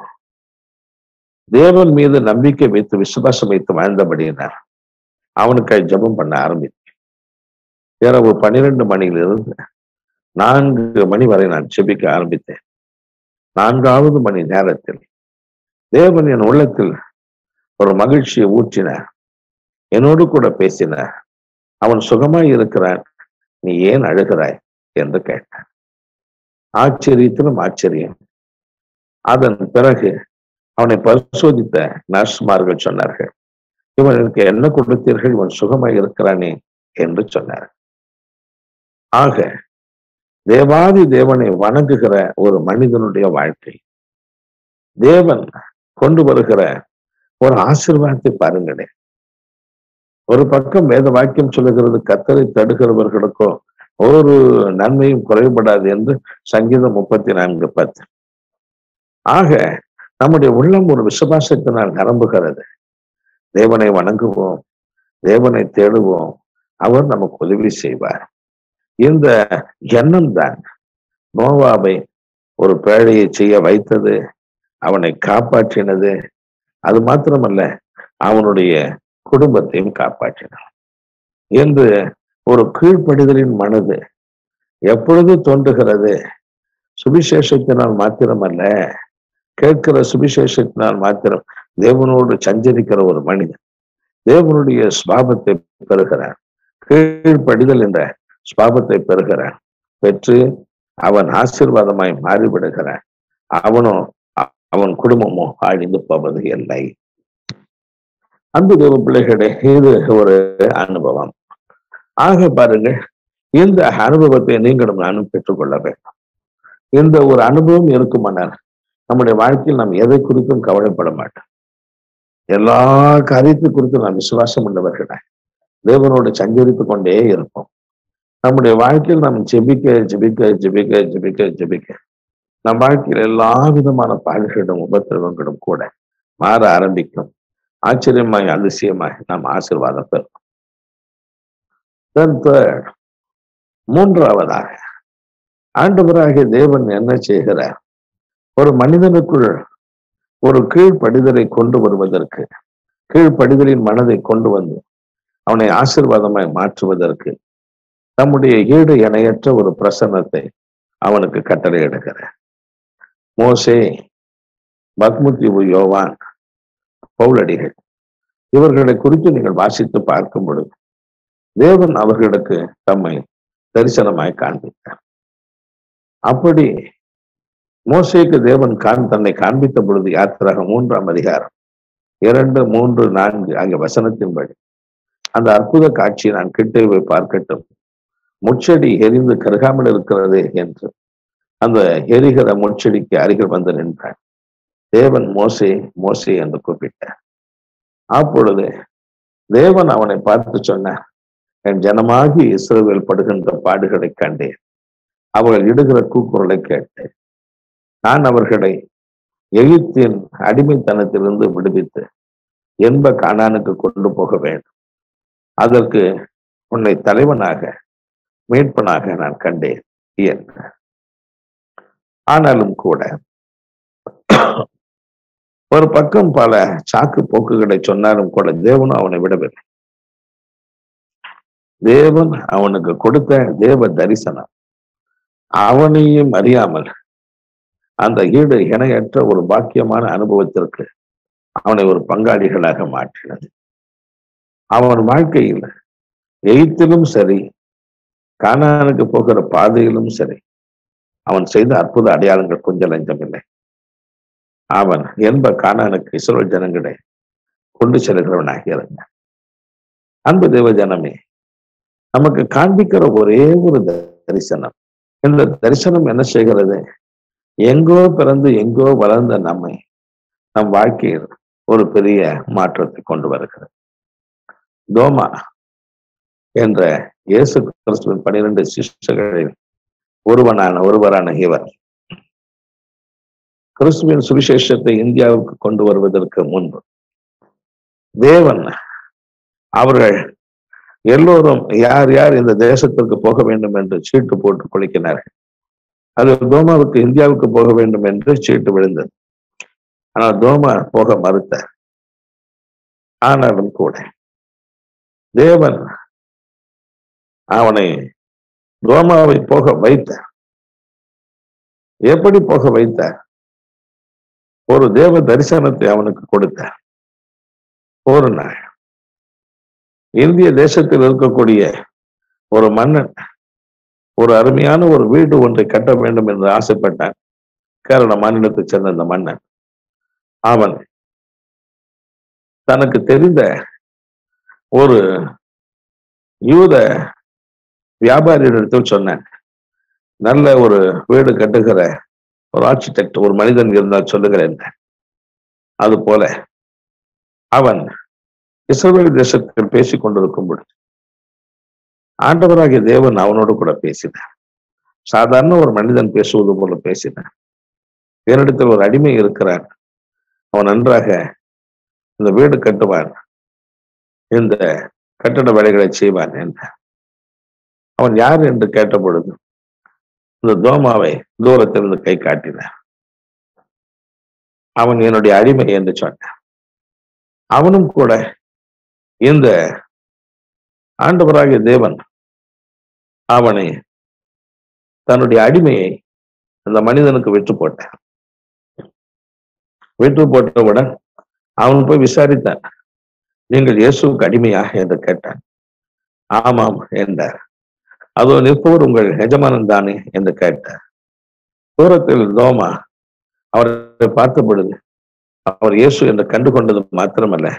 தேவன் மீது நம்பிக்கை வைத்து விசுவாசம் வைத்து வாழ்ந்தபடியினார் அவனுக்காய் ஜெபம் பண்ண ஆரம்பித்தேன். இரவு 12 மணியிலிருந்து 4 மணி வரை நான் ஜெபிக்க ஆரம்பித்தேன். 4வது மணி நேரத்தில் தேவன் என் உள்ளத்தில் ஒரு மகிழ்ச்சியை ஊற்றினார். என்னோடு கூட பேசினார். அவன் சுகமாய் இருக்கிறான், நீ ஏன் அழுகிறாய் என்று கேட்டான். ஆச்சரியத்திலும் ஆச்சரியம். அதன் பிறகு அவனை பரிசோதித்த நர்ஸ்மார்கள் சொன்னார்கள், இவனுக்கு என்ன கொடுத்தீர்கள், இவன் சுகமாய் இருக்கிறானே என்று சொன்னார். ஆக தேவாதி தேவனை வணங்குகிற ஒரு மனிதனுடைய வாழ்க்கை, தேவன் கொண்டு வருகிற ஒரு ஆசீர்வாதத்தை பாருங்களேன். ஒரு பக்கம் வேத வாக்கியம் சொல்லுகிறது, கர்த்தரை தடுக்கிறவர்களுக்கோ ஒரு நன்மையும் குறைபடாது என்று சங்கீதம் 34:10. ஆக நம்முடைய உள்ளம் ஒரு விசுவாசத்தினால் நிரம்புகிறது. தேவனை வணங்குவோம், தேவனை தேடுவோம், அவர் நமக்கு உதவி செய்வார். இந்த எண்ணம் தான் நோவாவை ஒரு பேழையை செய்ய வைத்தது, அவனை காப்பாற்றினது. அது மாத்திரமல்ல, அவனுடைய குடும்பத்தையும் காப்பாற்றினார். என்று ஒரு கீழ்ப்படிதலின் மனது எப்பொழுது தோன்றுகிறது? சுவிசேஷத்தினால் மாத்திரமல்ல, கேட்கிற சுவிசேஷத்தினால் மாத்திரம் தேவனோடு சஞ்சரிக்கிற ஒரு மனிதன் தேவனுடைய ஸ்வாபத்தை பெறுகிறான். கீழ்ப்படிதல் என்ற ஸ்வாபத்தை பெறுகிறான். பெற்று அவன் ஆசீர்வாதமாய் மாறிவிடுகிறான். அவனும் அவன் குடும்பமும் அழிந்து போவது இல்லை. அன்பு தேவ பிள்ளைகளே, இது ஒரு அனுபவம். ஆக பாருங்க, இந்த அனுபவத்தை நீங்களும் நானும் பெற்றுக்கொள்ள வேண்டும். இந்த ஒரு அனுபவம் இருக்குமானால் நம்முடைய வாழ்க்கையில் நாம் எதை குறித்தும் கவலைப்பட மாட்டோம். எல்லா காரியத்தை குறித்தும் நாம் விசுவாசம் உள்ளவர்கள தேவனோடு சஞ்சரித்துக் கொண்டே இருப்போம். நம்முடைய வாழ்க்கையில் நாம் ஜெபிக்க ஜெபிக்க ஜெபிக்க ஜெபிக்க ஜெபிக்க நம் வாழ்க்கையில் எல்லா விதமான பாடுகளும் உபத்திரவங்களும் கூட மாற ஆரம்பிக்கும். ஆச்சரியமாய் அதிசயமாய் நாம் ஆசீர்வாதம் பெறும். மூன்றாவதாக, ஆண்டவராகிய தேவன் என்ன செய்கிறார்? ஒரு மனிதனுக்குள் ஒரு கீழ்ப்படிதலை கொண்டு வருவதற்கு, கீழ்ப்படிதலின் மனதை கொண்டு வந்து அவனை ஆசீர்வாதமாய் மாற்றுவதற்கு நம்முடைய ஈடு இணையற்ற ஒரு பிரசன்னத்தை அவனுக்கு கட்டளையிடுகிறார். மோசே, பத்முத்திவு, யோவான், பவுலடிகள் இவர்களை குறித்து நீங்கள் வாசித்து பார்க்கும் பொழுது தேவன் அவர்களுக்கு தம்மை தரிசனமாய் காண்பித்தார். அப்படி மோசேக்கு தேவன் தன்னை காண்பித்த பொழுது யாத்திராகமம் 3ஆம் அதிகாரம் 2, 3, 4 ஆகிய வசனத்தின்படி அந்த அற்புத காட்சியை நான் கிட்டே போய் பார்க்கட்டும், முச்செடி எரிந்து கருகாமல் இருக்கிறது என்று அந்த எரிகிற முச்செடிக்கு அருகில் வந்து நின்றான். தேவன் மோசே மோசே என்று கூப்பிட்டார். அப்பொழுது தேவன் அவனை பார்த்து சொன்னார், என் ஜனமாகி இஸ்ரவேல் படுகின்ற பாடுகளை கண்டேன், அவர்கள் இடுகிற கூக்குரலை கேட்டேன். நான் அவர்களை எகிப்தின் அடிமைத்தனத்திலிருந்து விடுவித்து என்ப கானானுக்கு கொண்டு போக வேண்டும். அதற்கு உன்னை தலைவனாக மீட்பனாக நான் கண்டேன் என்றார். ஆனாலும் கூட ஒரு பக்கம் பல சாக்கு போக்குகளை சொன்னாலும் கூட தேவனும் அவனை விடவில்லை. தேவன் அவனுக்கு கொடுத்த தேவ தரிசனம் அவனையும் அறியாமல் அந்த ஈடு இணையற்ற ஒரு பாக்கியமான அனுபவத்திற்கு அவனை ஒரு பங்காளிகளாக மாற்றினது. அவன் வாழ்க்கையில் எகிப்திலும் சரி, கானானுக்கு போகிற பாதையிலும் சரி, அவன் செய்த அற்புத அடையாளங்கள் கொஞ்சம் லஞ்சமில்லை. அவன் என்ப கானானுக்கு இஸ்ரவேல் ஜனங்களை கொண்டு செல்கிறவனாக இருந்தான். அன்பு தேவ ஜனமே, நமக்கு காண்பிக்கிற ஒரே ஒரு தரிசனம். இந்த தரிசனம் என்ன செய்கிறது? எங்கோ பிறந்து எங்கோ வளர்ந்த நம்மை நம் வாழ்க்கையில் ஒரு பெரிய மாற்றத்தை கொண்டு வருகிறது. தோமா என்ற இயேசு கிறிஸ்துவின் 12 சிஷ்யர்களில் ஒருவரான இவர் கிறிஸ்துவின் சுவிசேஷத்தை இந்தியாவுக்கு கொண்டு வருவதற்கு முன்பு தேவன் அவர்கள் எல்லோரும் யார் யார் இந்த தேசத்திற்கு போக வேண்டும் என்று சீட்டு போட்டு குளிக்கினார்கள். அது தோமாவுக்கு இந்தியாவுக்கு போக வேண்டும் என்று சீட்டு விழுந்தது. ஆனால் தோமா போக மறுத்தார். ஆனாலும் கூட தேவன் அவனை தோமாவை போக வைத்தார். எப்படி போக வைத்தார்? ஒரு தேவ தரிசனத்தை அவனுக்கு கொடுத்தார். ஒரு நாள் இந்திய தேசத்தில் இருக்கக்கூடிய ஒரு மன்னன் ஒரு அருமையான ஒரு வீடு ஒன்றை கட்ட வேண்டும் என்று ஆசைப்பட்டான். கேரள மாநிலத்தை சேர்ந்த அந்த மன்னன் அவன் தனக்கு தெரிந்த ஒரு யூத வியாபாரியிடத்தில் சொன்னான், நல்ல ஒரு வீடு கட்டுகிற ஒரு ஆர்கிடெக்ட் ஒரு மனிதன் இருந்தால் சொல்லுகிறேன். அது போல அவன் இஸ்ரவேல் தேசத்தில் பேசிக் கொண்டிருக்கும் பொழுது ஆண்டவராகிய தேவன் அவனோடு கூட பேசினார். சாதாரண ஒரு மனிதன் பேசுவது போல பேசினார். என்னிடத்தில் ஒரு அடிமை இருக்கிறான், அவன் நன்றாக இந்த வீடு கட்டுவான், இந்த கட்டட வேலைகளை செய்வான் என்றார். அவன் யார் என்று கேட்ட பொழுது இந்த தோமாவை தூரத்திலிருந்து கை காட்டினார். அவன் என்னுடைய அடிமை என்று சொன்னான். அவனும் கூட இந்த ஆண்டவராகிய தேவன் அவனை தன்னுடைய அடிமையை அந்த மனிதனுக்கு விற்று போட்டான். விற்று போட்டவுடன் அவன் போய் விசாரித்தான், நீங்கள் இயேசுவுக்கு அடிமையாக என்று கேட்டான். ஆமாம் என்றார். அதோ நிற்பவர் உங்கள் எஜமானன் தானே என்று கேட்டார். தூரத்தில் தோமா அவரை பார்த்த பொழுது அவர் இயேசு என்று கண்டு கொண்டது மாத்திரமல்ல,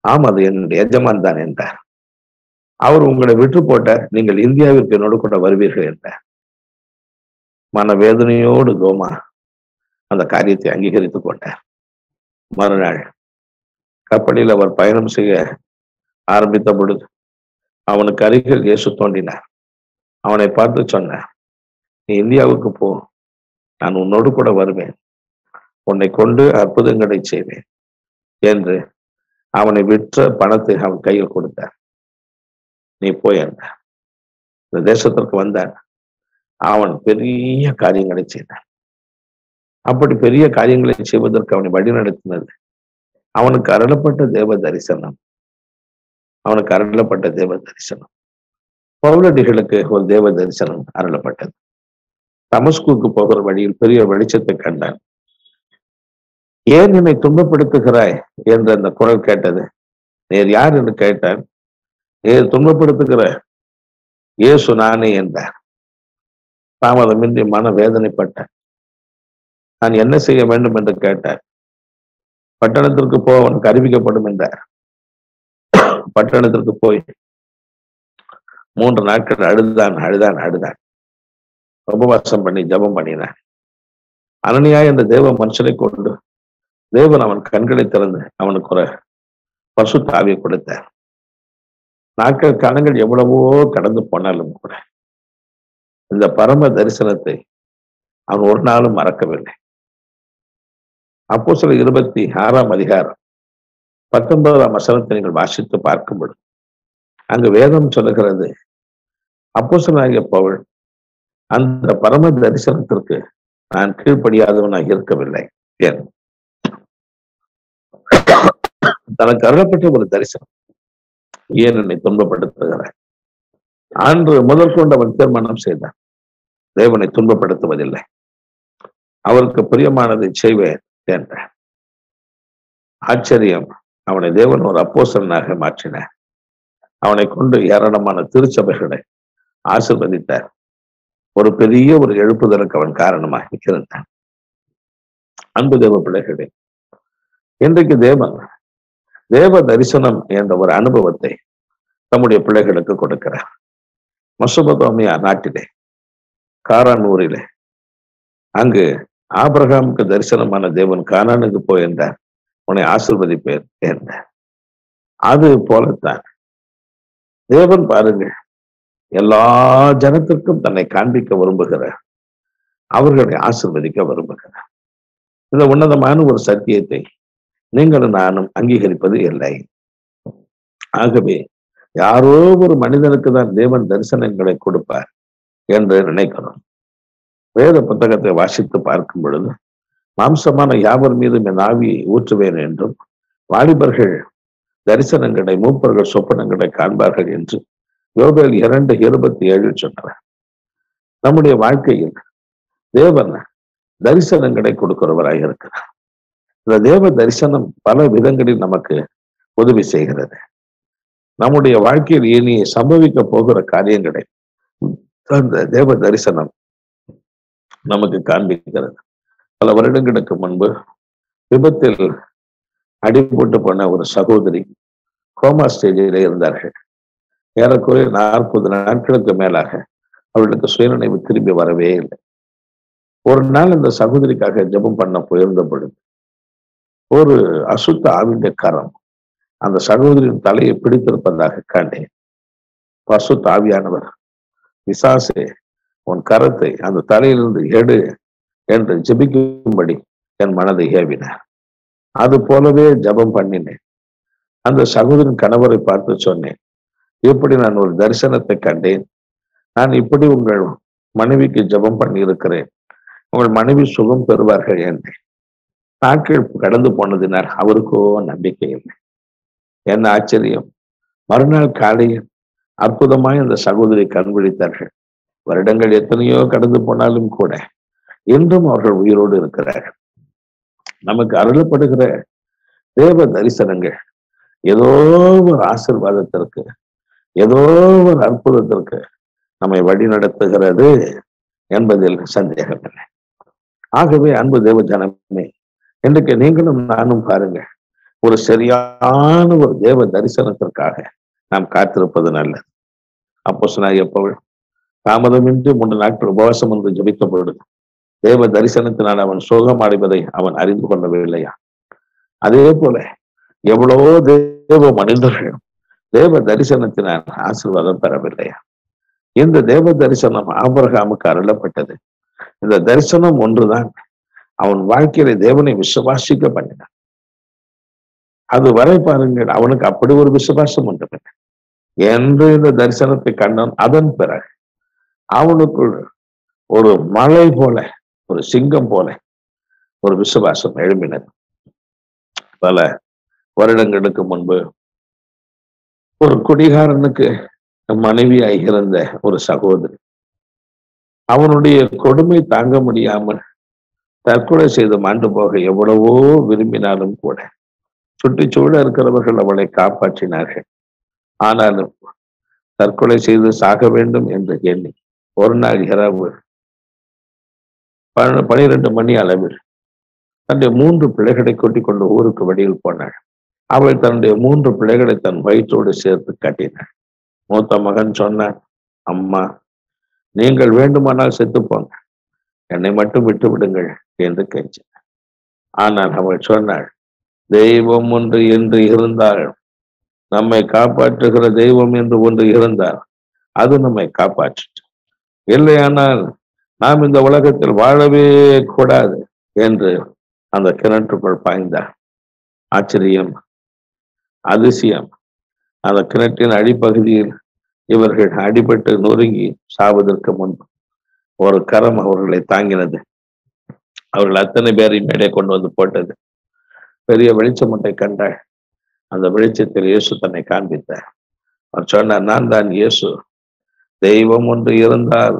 ஆம் அது என்னுடைய எஜமான் தான் என்றார். அவர் உங்களை விற்று போட்டார், நீங்கள் இந்தியாவிற்கு என்னோடு கூட வருவீர்கள் என்றார். மனவேதனையோடு தோமா அந்த காரியத்தை அங்கீகரித்துக் கொண்டார். மறுநாள் கப்பலில் அவர் பயணம் செய்ய ஆரம்பித்த பொழுது அவனுக்கு அருகில் இயேசு தோன்றினார். அவனை பார்த்து சொன்னார், நீ இந்தியாவுக்கு போ, நான் உன்னோடு கூட வருவேன், உன்னை கொண்டு அற்புதங்களை செய்வேன் என்று அவனை விற்ற பணத்தை அவன் கையில் கொடுத்தார். நீ போய் என்றார். இந்த தேசத்திற்கு வந்தான். அவன் பெரிய காரியங்களை செய்தான். அப்படி பெரிய காரியங்களை செய்வதற்கு அவனை வழிநடத்தினது அவனுக்கு அருளப்பட்ட தேவ தரிசனம். அவனுக்கு அருளப்பட்ட தேவ தரிசனம். பவுலடிகளுக்கு ஒரு தேவ தரிசனம் அருளப்பட்டது. தமஸ்குக்கு போகிற வழியில் பெரிய வெளிச்சத்தை கண்டான். ஏன் என்னை துன்பப்படுத்துகிறாய் என்று அந்த குரல் கேட்டது. நேர் யார் என்று கேட்டான். நேர் துன்பப்படுத்துகிற இயேசு நானே என்றார். தாமதமின்றி மன வேதனைப்பட்டான். நான் என்ன செய்ய வேண்டும் என்று கேட்டார். பட்டணத்திற்கு போய் அவனுக்கு அறிவிக்கப்படும் என்றார். பட்டணத்திற்கு போய் 3 நாட்கள் அழுதான். உபவாசம் பண்ணி ஜபம் பண்ணினான். அனனியா என்ற தேவ மனுஷனை கொண்டு தேவன் அவன் கண்களை திறந்து அவனுக்கு ஒரு பரிசுத்த ஆவியை கொடுத்தார். நாட்கள் காலங்கள் எவ்வளவோ கடந்து போனாலும் கூட இந்த பரம தரிசனத்தை அவன் ஒரு நாளும் மறக்கவில்லை. அப்போஸ்தலர் 26ஆம் அதிகாரம் 19ஆம் வசனத்தை நீங்கள் வாசித்து பார்க்கும்போது அங்கு வேதம் சொல்லுகிறது, அப்போஸ்தலனாகிய பவுல் அந்த பரம தரிசனத்திற்கு நான் கீழ்ப்படியாதவனாக இருக்கவில்லை. ஏன்? தனக்கு அருளப்பட்ட ஒரு தரிசனம். ஏன் என்னை துன்பப்படுத்துகிறார்? அன்று முதல் கொண்டு அவன் தீர்மானம் செய்தான், தேவனை துன்பப்படுத்துவதில்லை, அவருக்கு பிரியமானதை செய்வேன் என்ற. ஆச்சரியம், அவனை தேவன் ஒரு அப்போஸ்தலனாக மாற்றினார். அவனை கொண்டு ஏராளமான திருச்சபைகளை ஆசீர்வதித்தார். ஒரு பெரிய ஒரு எழுப்புதலுக்கு அவன் காரணமாக இருந்தான். அன்பு தேவ பிள்ளைகளே, இன்றைக்கு தேவன் தேவ தரிசனம் என்ற ஒரு அனுபவத்தை நம்முடைய பிள்ளைகளுக்கு கொடுக்கிறார். மெசொப்பொத்தாமியா நாட்டிலே காரான் ஊரிலே அங்கு ஆபிரகாமுக்கு தரிசனமான தேவன் கானானுக்கு போய் என்றார், உன்னை ஆசீர்வதிப்பேன் என்றார். அது போலத்தான் தேவன் பாருங்கள், எல்லா ஜனத்திற்கும் தன்னை காண்பிக்க விரும்புகிறார், அவர்களை ஆசீர்வதிக்க விரும்புகிறார். இந்த உன்னதமான ஒரு சத்தியத்தை நீங்களும் நானும் அங்கீகரிப்பது இல்லை. ஆகவே யாரோ ஒரு மனிதனுக்கு தான் தேவன் தரிசனங்களை கொடுப்பார் என்று நினைக்கிறோம். வேத புத்தகத்தை வாசித்து பார்க்கும் பொழுது மாம்சமான யாவர் மீதும் என் ஆவியை ஊற்றுவேன் என்றும், வாலிபர்கள் தரிசனங்களை, மூப்பர்கள் சொப்பனங்களை காண்பார்கள் என்று யோவேல் 2:27 சொன்னார். நம்முடைய வாழ்க்கையில் தேவன் தரிசனங்களை கொடுக்கிறவராக இருக்கிறார். இந்த தேவ தரிசனம் பல விதங்களில் நமக்கு உதவி செய்கிறது. நம்முடைய வாழ்க்கையில் இனி சம்பவிக்க போகிற காரியங்களை அந்த தேவ தரிசனம் நமக்கு காண்பிக்கிறது. பல வருடங்களுக்கு முன்பு விபத்தில் அடிபட்டு போன ஒரு சகோதரி கோமா ஸ்டேஜில் இருந்தார்கள். ஏறக்குறைய 40 நாட்களுக்கு மேலாக அவர்களுக்கு சுயநினைவு திரும்பி வரவே இல்லை. ஒரு நாள் இந்த சகோதரிக்காக ஜெபம் பண்ண போயிருந்த பொழுது ஒரு அசுத்த ஆவிന്റെ கரம் அந்த சகோதரியின் தலையை பிடித்திருப்பதாக கண்டேன். அசுத்த ஆவியானவர், பிசாசே, உன் கரத்தை அந்த தலையிலிருந்து எடு என்று ஜெபிக்கும்படி என் மனதை ஏவினார். அது போலவே ஜெபம் பண்ணினேன். அந்த சகோதரின் கணவரை பார்த்து சொன்னேன், இப்படி நான் ஒரு தரிசனத்தை கண்டேன். நான் இப்படி உங்கள் மனைவிக்கு ஜெபம் பண்ணி இருக்கிறேன். உங்கள் மனைவி சுகம் பெறுவார்கள் என்றேன். நாட்கள் கடந்து போனதினால் அவருக்கோ நம்பிக்கை இல்லை. என்ன ஆச்சரியம்! மறுநாள் காலையில் அற்புதமாய் அந்த சகோதரி கண் விழித்தார்கள். வருடங்கள் எத்தனையோ கடந்து போனாலும் கூட இன்றும் அவர்கள் உயிரோடு இருக்கிறார்கள். நமக்கு அருளப்படுகிற தேவ தரிசனங்கள் ஏதோ ஒரு ஆசீர்வாதத்திற்கு, ஏதோ ஒரு அற்புதத்திற்கு நம்மை வழி நடத்துகிறது என்பதில் சந்தேகமில்லை. ஆகவே அன்பு தேவ ஜனமே, இன்றைக்கு நீங்களும் நானும் பாருங்க, ஒரு சரியான ஒரு தேவ தரிசனத்திற்காக நாம் காத்திருப்பது நல்லது. அப்போஸ்தலனாகிய பவுல் தாமதமின்றி 3 நாட்கள் உபவாசம் என்று ஜெபித்த பொழுது தேவ தரிசனத்தினால் அவன் சோகம் அடைவதை அவன் அறிந்து கொள்ளவில்லையா? அதே போல எவ்வளவோ தேவ மனிதர்கள் தேவ தரிசனத்தினால் ஆசீர்வாதம் பெறவில்லையா? இந்த தேவ தரிசனம் ஆபிரகாமுக்கு அருளப்பட்டது. இந்த தரிசனம் ஒன்றுதான் அவன் வாழ்க்கையில தேவனை விசுவாசிக்க பண்ணினான். அது வரை பாருங்கள், அவனுக்கு அப்படி ஒரு விசுவாசம் உண்டு என்று இந்த தரிசனத்தை கண்டான். அதன் பிறகு அவனுக்குள் ஒரு மலை போல, ஒரு சிங்கம் போல ஒரு விசுவாசம் எழும்பினது. பல வருடங்களுக்கு முன்பு ஒரு குடிகாரனுக்கு மனைவியாய் இருந்த ஒரு சகோதரி, அவனுடைய கொடுமை தாங்க முடியாமல் தற்கொலை செய்து மாண்டு போக எவ்வளவோ விரும்பினாலும் கூட சுற்றிச்சூழ இருக்கிறவர்கள் அவளை காப்பாற்றினார்கள். ஆனாலும் தற்கொலை செய்து சாக வேண்டும் என்று எண்ணி ஒரு நாள் இரவு 12 மணி அளவில் தன்னுடைய 3 பிள்ளைகளை கூட்டிக் கொண்டு ஊருக்கு வெளியில் போனாள். அவள் தன்னுடைய 3 பிள்ளைகளை தன் வயிற்றோடு சேர்த்து கட்டினாள். மூத்த மகன் சொன்னான், அம்மா, நீங்கள் வேண்டுமானால் செத்து போங்க, என்னை மட்டும் விட்டு விடுங்கள் என்று கெஞ்சினார். ஆனால் அவள் சொன்னாள், தெய்வம் ஒன்று என்று இருந்தால், நம்மை காப்பாற்றுகிற தெய்வம் என்று ஒன்று இருந்தால் அது நம்மை காப்பாற்றிட்டு, இல்லையானால் நாம் இந்த உலகத்தில் வாழவே கூடாது என்று அந்த கிணற்றுக்குள் பாய்ந்தார். ஆச்சரியம், அதிசயம்! அந்த கிணற்றின் அடிப்பகுதியில் இவர்கள் அடிபட்டு நொறுங்கி சாவதற்கு முன்பு ஒரு கரம் அவர்களை தாங்கினது. அவர்கள் அத்தனை பேரையும் மேலே கொண்டு வந்து போட்டது. பெரிய வெளிச்சமட்டை கண்டாள். அந்த வெளிச்சத்தில் இயேசு தன்னை காண்பித்தார். அவர் சொன்னார், நான் தான் இயேசு. தெய்வம் ஒன்று இருந்தால்,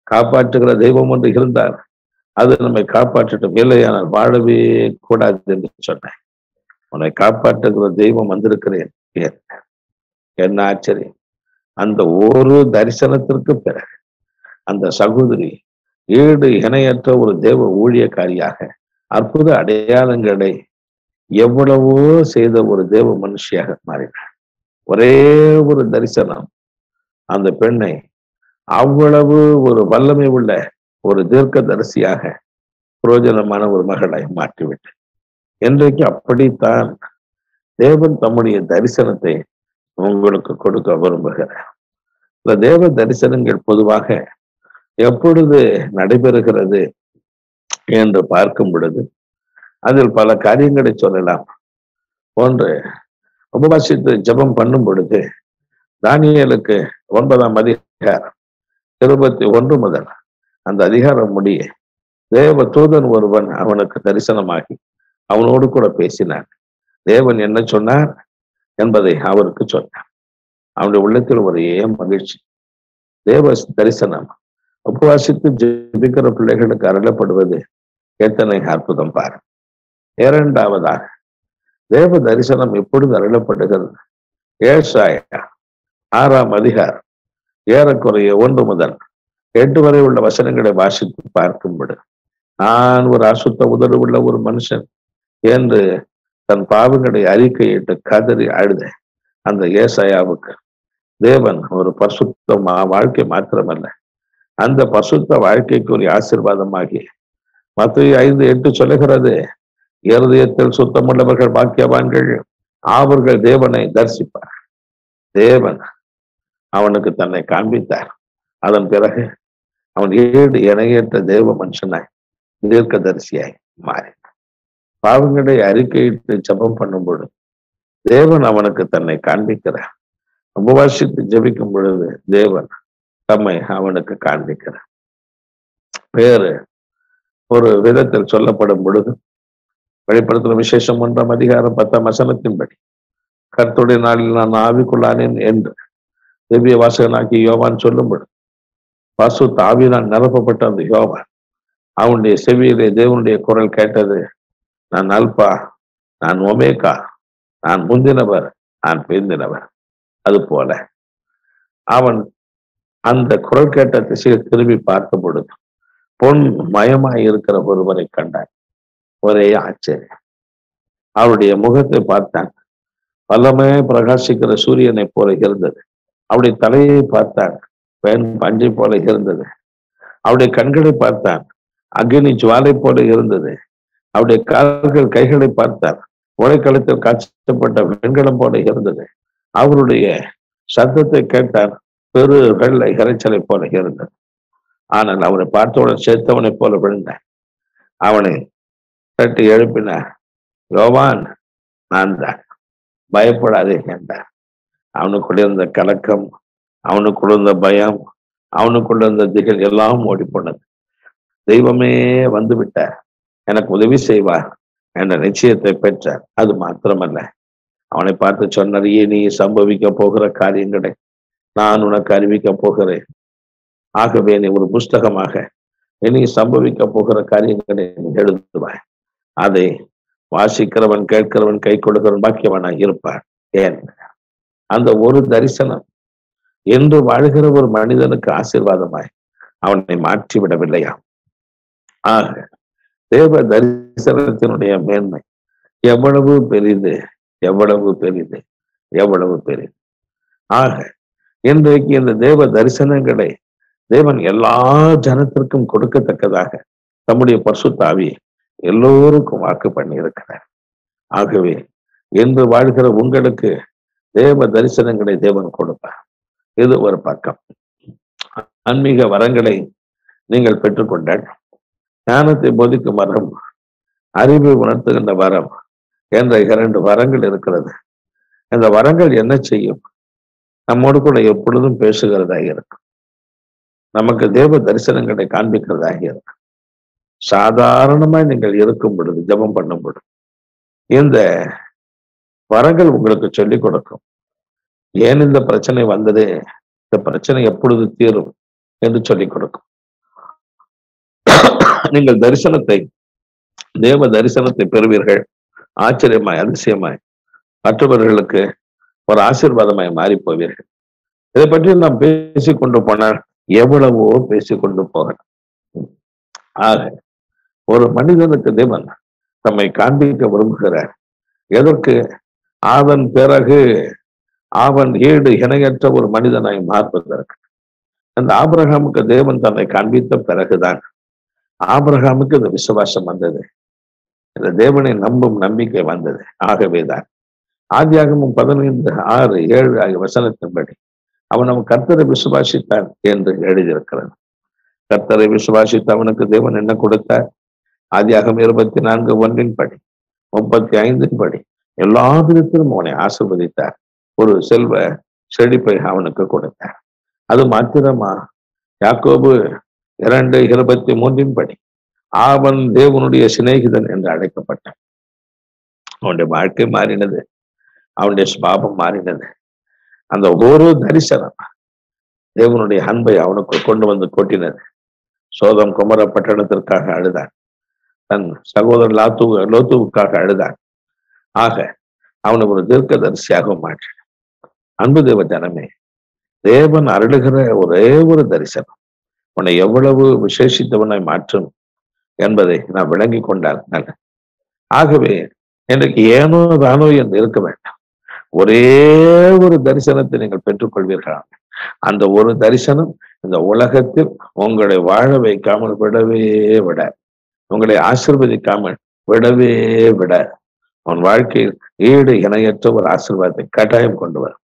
காப்பாற்றுகிற தெய்வம் ஒன்று இருந்தால் அது நம்மை காப்பாற்றட்டும், இல்லையானால் வாழவே கூடாது என்று சொன்னேன். உன்னை காப்பாற்றுகிற தெய்வம் வந்திருக்கிறேன். என்ன ஆச்சரியம்! அந்த ஒரு தரிசனத்திற்கு பிறகு அந்த சகோதரி ஈடு இணையற்ற ஒரு தேவ ஊழியக்காரியாக அற்புத அடையாளங்களை எவ்வளவோ செய்த ஒரு தேவ மனுஷியாக மாறினார். ஒரே ஒரு தரிசனம் அந்த பெண்ணை அவ்வளவு ஒரு வல்லமை உள்ள ஒரு தீர்க்கதரிசியாக பிரயோஜனமான ஒரு மகளாய் மாற்றிவிட்டு, இன்றைக்கு அப்படித்தான் தேவன் தம்முடைய தரிசனத்தை உங்களுக்கு கொடுக்க விரும்புகிறார். இந்த தேவ தரிசனங்கள் பொதுவாக எப்பொழுது நடைபெறுகிறது என்று பார்க்கும் பொழுது அதில் பல காரியங்களை சொல்லலாம். ஒன்று, உபவாசித்து ஜெபம் பண்ணும் பொழுது தானியேலுக்கு 9ஆம் அதிகாரம் 21 முதல் அந்த அதிகாரம் முடிய தேவ தூதன் ஒருவன் அவனுக்கு தரிசனமாகி அவனோடு கூட பேசினான். தேவன் என்ன சொன்னார் என்பதை அவருக்கு சொன்னார். அவனுடைய உள்ளத்தில் ஒரே மகிழ்ச்சி. தேவ தரிசனம் உபவாசித்து ஜெபிக்கிற பிள்ளைகளுக்கு அருளப்படுவது எத்தனை அற்புதம் பாரு. இரண்டாவதாக, தேவ தரிசனம் எப்பொழுது அருளப்படுகிறது? ஏசாயா 6ஆம் அதிகாரம் ஏறக்குறைய 1 முதல் 8 வரை உள்ள வசனங்களை வாசித்து பார்க்கும்படு, நான் ஒரு அசுத்த உதடு உள்ள ஒரு மனுஷன் என்று தன் பாவங்களை அறிக்கையிட்டு கதறி அழுத அந்த ஏசாயாவுக்கு தேவன் ஒரு பரிசுத்த வாழ்க்கை மாத்திரமல்ல, அந்த பரிசுத்த வாழ்க்கைக்குரிய ஆசீர்வாதமாகி மத்தேயு 5:8 சொல்லுகிறது, இருதயத்தில் சுத்தமுள்ளவர்கள் பாக்கியவான்கள், அவர்கள் தேவனை தரிசிப்பார். தேவன் அவனுக்கு தன்னை காண்பித்தார். அதன் பிறகு அவன் ஏடு இணையற்ற தேவ மனுஷனாய் தீர்க்கதரிசியாய் மாறினான். பாவங்களை அறிக்கையிட்டு ஜெபம் பண்ணும் பொழுது தேவன் அவனுக்கு தன்னை காண்பிக்கிறார். உபவாசித்து ஜெபிக்கும் பொழுது தேவன் தம்மை அவனுக்கு காண்பிக்கிறார். வேறு ஒரு விதத்தில் சொல்லப்படும் பொழுது, வெளிப்படுத்தும் விசேஷம் 1ஆம் அதிகாரம் 10ஆம் வசனத்தின்படி, கர்த்தருடைய நாளில் நான் ஆவிக்குள்ளானேன் என்று திவ்ய வாசகனாக்கி யோவான் சொல்லும் பொழுது, பரிசுத்த ஆவியினால் நிரப்பப்பட்ட அந்த யோவான் அவனுடைய செவியிலே தேவனுடைய குரல் கேட்டது, நான் அல்பா, நான் ஒமேகா, நான் முந்தினவர், நான் பிந்தினவர். அது போல அவன் அந்த குரல் கேட்ட திசையை திரும்பி பார்த்த பொழுது பொன் மயமாய் இருக்கிற ஒருவரை கண்டான். ஒரே ஆச்சரியம். அவருடைய முகத்தை பார்த்தான். வல்லமே பிரகாசிக்கிற சூரியனை போல இருந்தது. அவருடைய தலையை பார்த்தான், பெண் பஞ்சை போல இருந்தது. அவருடைய கண்களை பார்த்தான், அக்னி ஜுவாலை போல இருந்தது. அவருடைய கால்கள் கைகளை பார்த்தான், உழைக்களத்தில் காய்ச்சப்பட்ட வெண்கலம் போல இருந்தது. அவருடைய சத்தத்தை கேட்டான், பெரு வெள்ளை இறைச்சலை போல இருந்தது. ஆனால் அவனை பார்த்தவுடன் சேர்த்தவனை போல விழுந்தான். அவனை தட்டி எழுப்பினார், யோவான், நான் தான், பயப்படாதே என்றார். அவனுக்குள்ள இருந்த கலக்கம், அவனுக்குள்ள இருந்த பயம், அவனுக்குள்ள இருந்த திகழ் எல்லாம் ஓடி போனது. தெய்வமே வந்து விட்டார், எனக்கு உதவி செய்வார் என்ற நிச்சயத்தை பெற்றார். அது மாத்திரமல்ல, அவனை பார்த்து சொன்னார், நீ சம்பவிக்க போகிற காரியங்களை நான் உனக்கு அறிவிக்க போகிறேன். ஆகவே நீ ஒரு புஸ்தகமாக இனி சம்பவிக்க போகிற காரியங்களை எழுதுவாய். அதை வாசிக்கிறவன், கேட்கிறவன், கை கொடுக்கிறவன் பாக்கியவனாய் இருப்பார். ஏன் அந்த ஒரு தரிசனம் என்று வாழ்கிற ஒரு மனிதனுக்கு ஆசீர்வாதமாய் அவனை மாற்றிவிடவில்லையா? ஆக தேவ தரிசனத்தினுடைய மேன்மை எவ்வளவு பெரிது, எவ்வளவு பெரிது, எவ்வளவு பெரிது. ஆக இன்றைக்கு இந்த தேவ தரிசனங்களை தேவன் எல்லா ஜனத்திற்கும் கொடுக்கத்தக்கதாக தம்முடைய பரிசுத்த ஆவியை எல்லோருக்கும் வாக்கு பண்ணி இருக்கிறார். ஆகவே என்று வாழ்கிற உங்களுக்கு தேவ தரிசனங்களை தேவன் கொடுப்பார். இது ஒரு பக்கம். ஆன்மீக வரங்களை நீங்கள் பெற்றுக்கொண்டால், ஞானத்தை போதிக்கும் வரம், அறிவை உணர்த்துகின்ற வரம் என்ற 2 வரங்கள் இருக்கிறது. இந்த வரங்கள் என்ன செய்யும்? நம்மோடு கூட எப்பொழுதும் பேசுகிறதாக இருக்கும். நமக்கு தேவ தரிசனங்களை காண்பிக்கிறதாக இருக்கும். சாதாரணமாய் நீங்கள் இருக்கும் பொழுது, ஜெபம் பண்ணும் பொழுது இந்த வரங்கள் உங்களுக்கு சொல்லிக் கொடுக்கும். ஏன் இந்த பிரச்சனை வந்தது, இந்த பிரச்சனை எப்பொழுது தீரும் என்று சொல்லிக் கொடுக்கும். நீங்கள் தேவ தரிசனத்தை பெறுவீர்கள். ஆச்சரியமாய், அதிசயமாய், மற்றவர்களுக்கு ஒரு ஆசீர்வாதமாய் மாறி போவீர்கள். இதை பற்றி நாம் பேசிக்கொண்டு போனால் எவ்வளவோ பேசிக்கொண்டு போகலாம். ஆக ஒரு மனிதனுக்கு தேவன் தம்மை காண்பிக்க விரும்புகிறார். எதற்கு? அவன் பிறகு அவன் ஈடு இணையற்ற ஒரு மனிதனாய் மாறுவதற்கு. அந்த ஆபிரகாமுக்கு தேவன் தன்னை காண்பித்த பிறகுதான் ஆபிரகாமுக்கு இந்த விசுவாசம் வந்தது, இந்த தேவனை நம்பும் நம்பிக்கை வந்தது. ஆகவேதான் ஆதியாகமம் 15:6-7 ஆகிய வசனத்தின்படி அவன் கர்த்தரை விசுவாசித்தான் என்று எழுதியிருக்கிறது. கர்த்தரை விசுவாசித்து அவனுக்கு தேவன் என்ன கொடுத்தார்? ஆதியாகமம் 24:1 படி, 35 படி எல்லா விதத்திலும் அவனை ஆசீர்வதித்தார். ஒரு செல்வ செழிப்பை அவனுக்கு கொடுத்தார். அது மாத்திரமா, யாக்கோபு 2:23 படி அவன் தேவனுடைய சிநேகிதன் என்று அழைக்கப்பட்டான். அவனுடைய வாழ்க்கை மாறினது, அவனுடைய சுபாவம் மாறினது. அந்த ஒரு தரிசனம் தேவனுடைய அன்பை அவனுக்கு கொண்டு வந்து கொட்டினது. சோதம் குமர பட்டணத்திற்காக அழுதான், தன் சகோதரன் லோத்துவுக்காக அழுதான். ஆக அவனை ஒரு தீர்க்கதரிசியாக மாற்றினான். அன்பு தேவ ஜனமே, தேவன் அருளுகிற ஒரே ஒரு தரிசனம் உன்னை எவ்வளவு விசேஷித்தவனாய் மாற்றும் என்பதை நான் விளங்கி கொண்டால் நல்ல. ஆகவே இன்றைக்கு ஏனோ தானோ என்று இருக்க வேண்டாம். ஒரே ஒரு தரிசனத்தை நீங்கள் பெற்றுக்கொள்வீர்களா? அந்த ஒரு தரிசனம் இந்த உலகத்தில் உங்களை வாழ வைக்காமல் விடவே விட, உங்களை ஆசீர்வதிக்காமல் விடவே விட, உன் வாழ்க்கையில் ஈடு இணையற்ற ஒரு ஆசீர்வாதத்தை கட்டாயம் கொண்டு வரும்.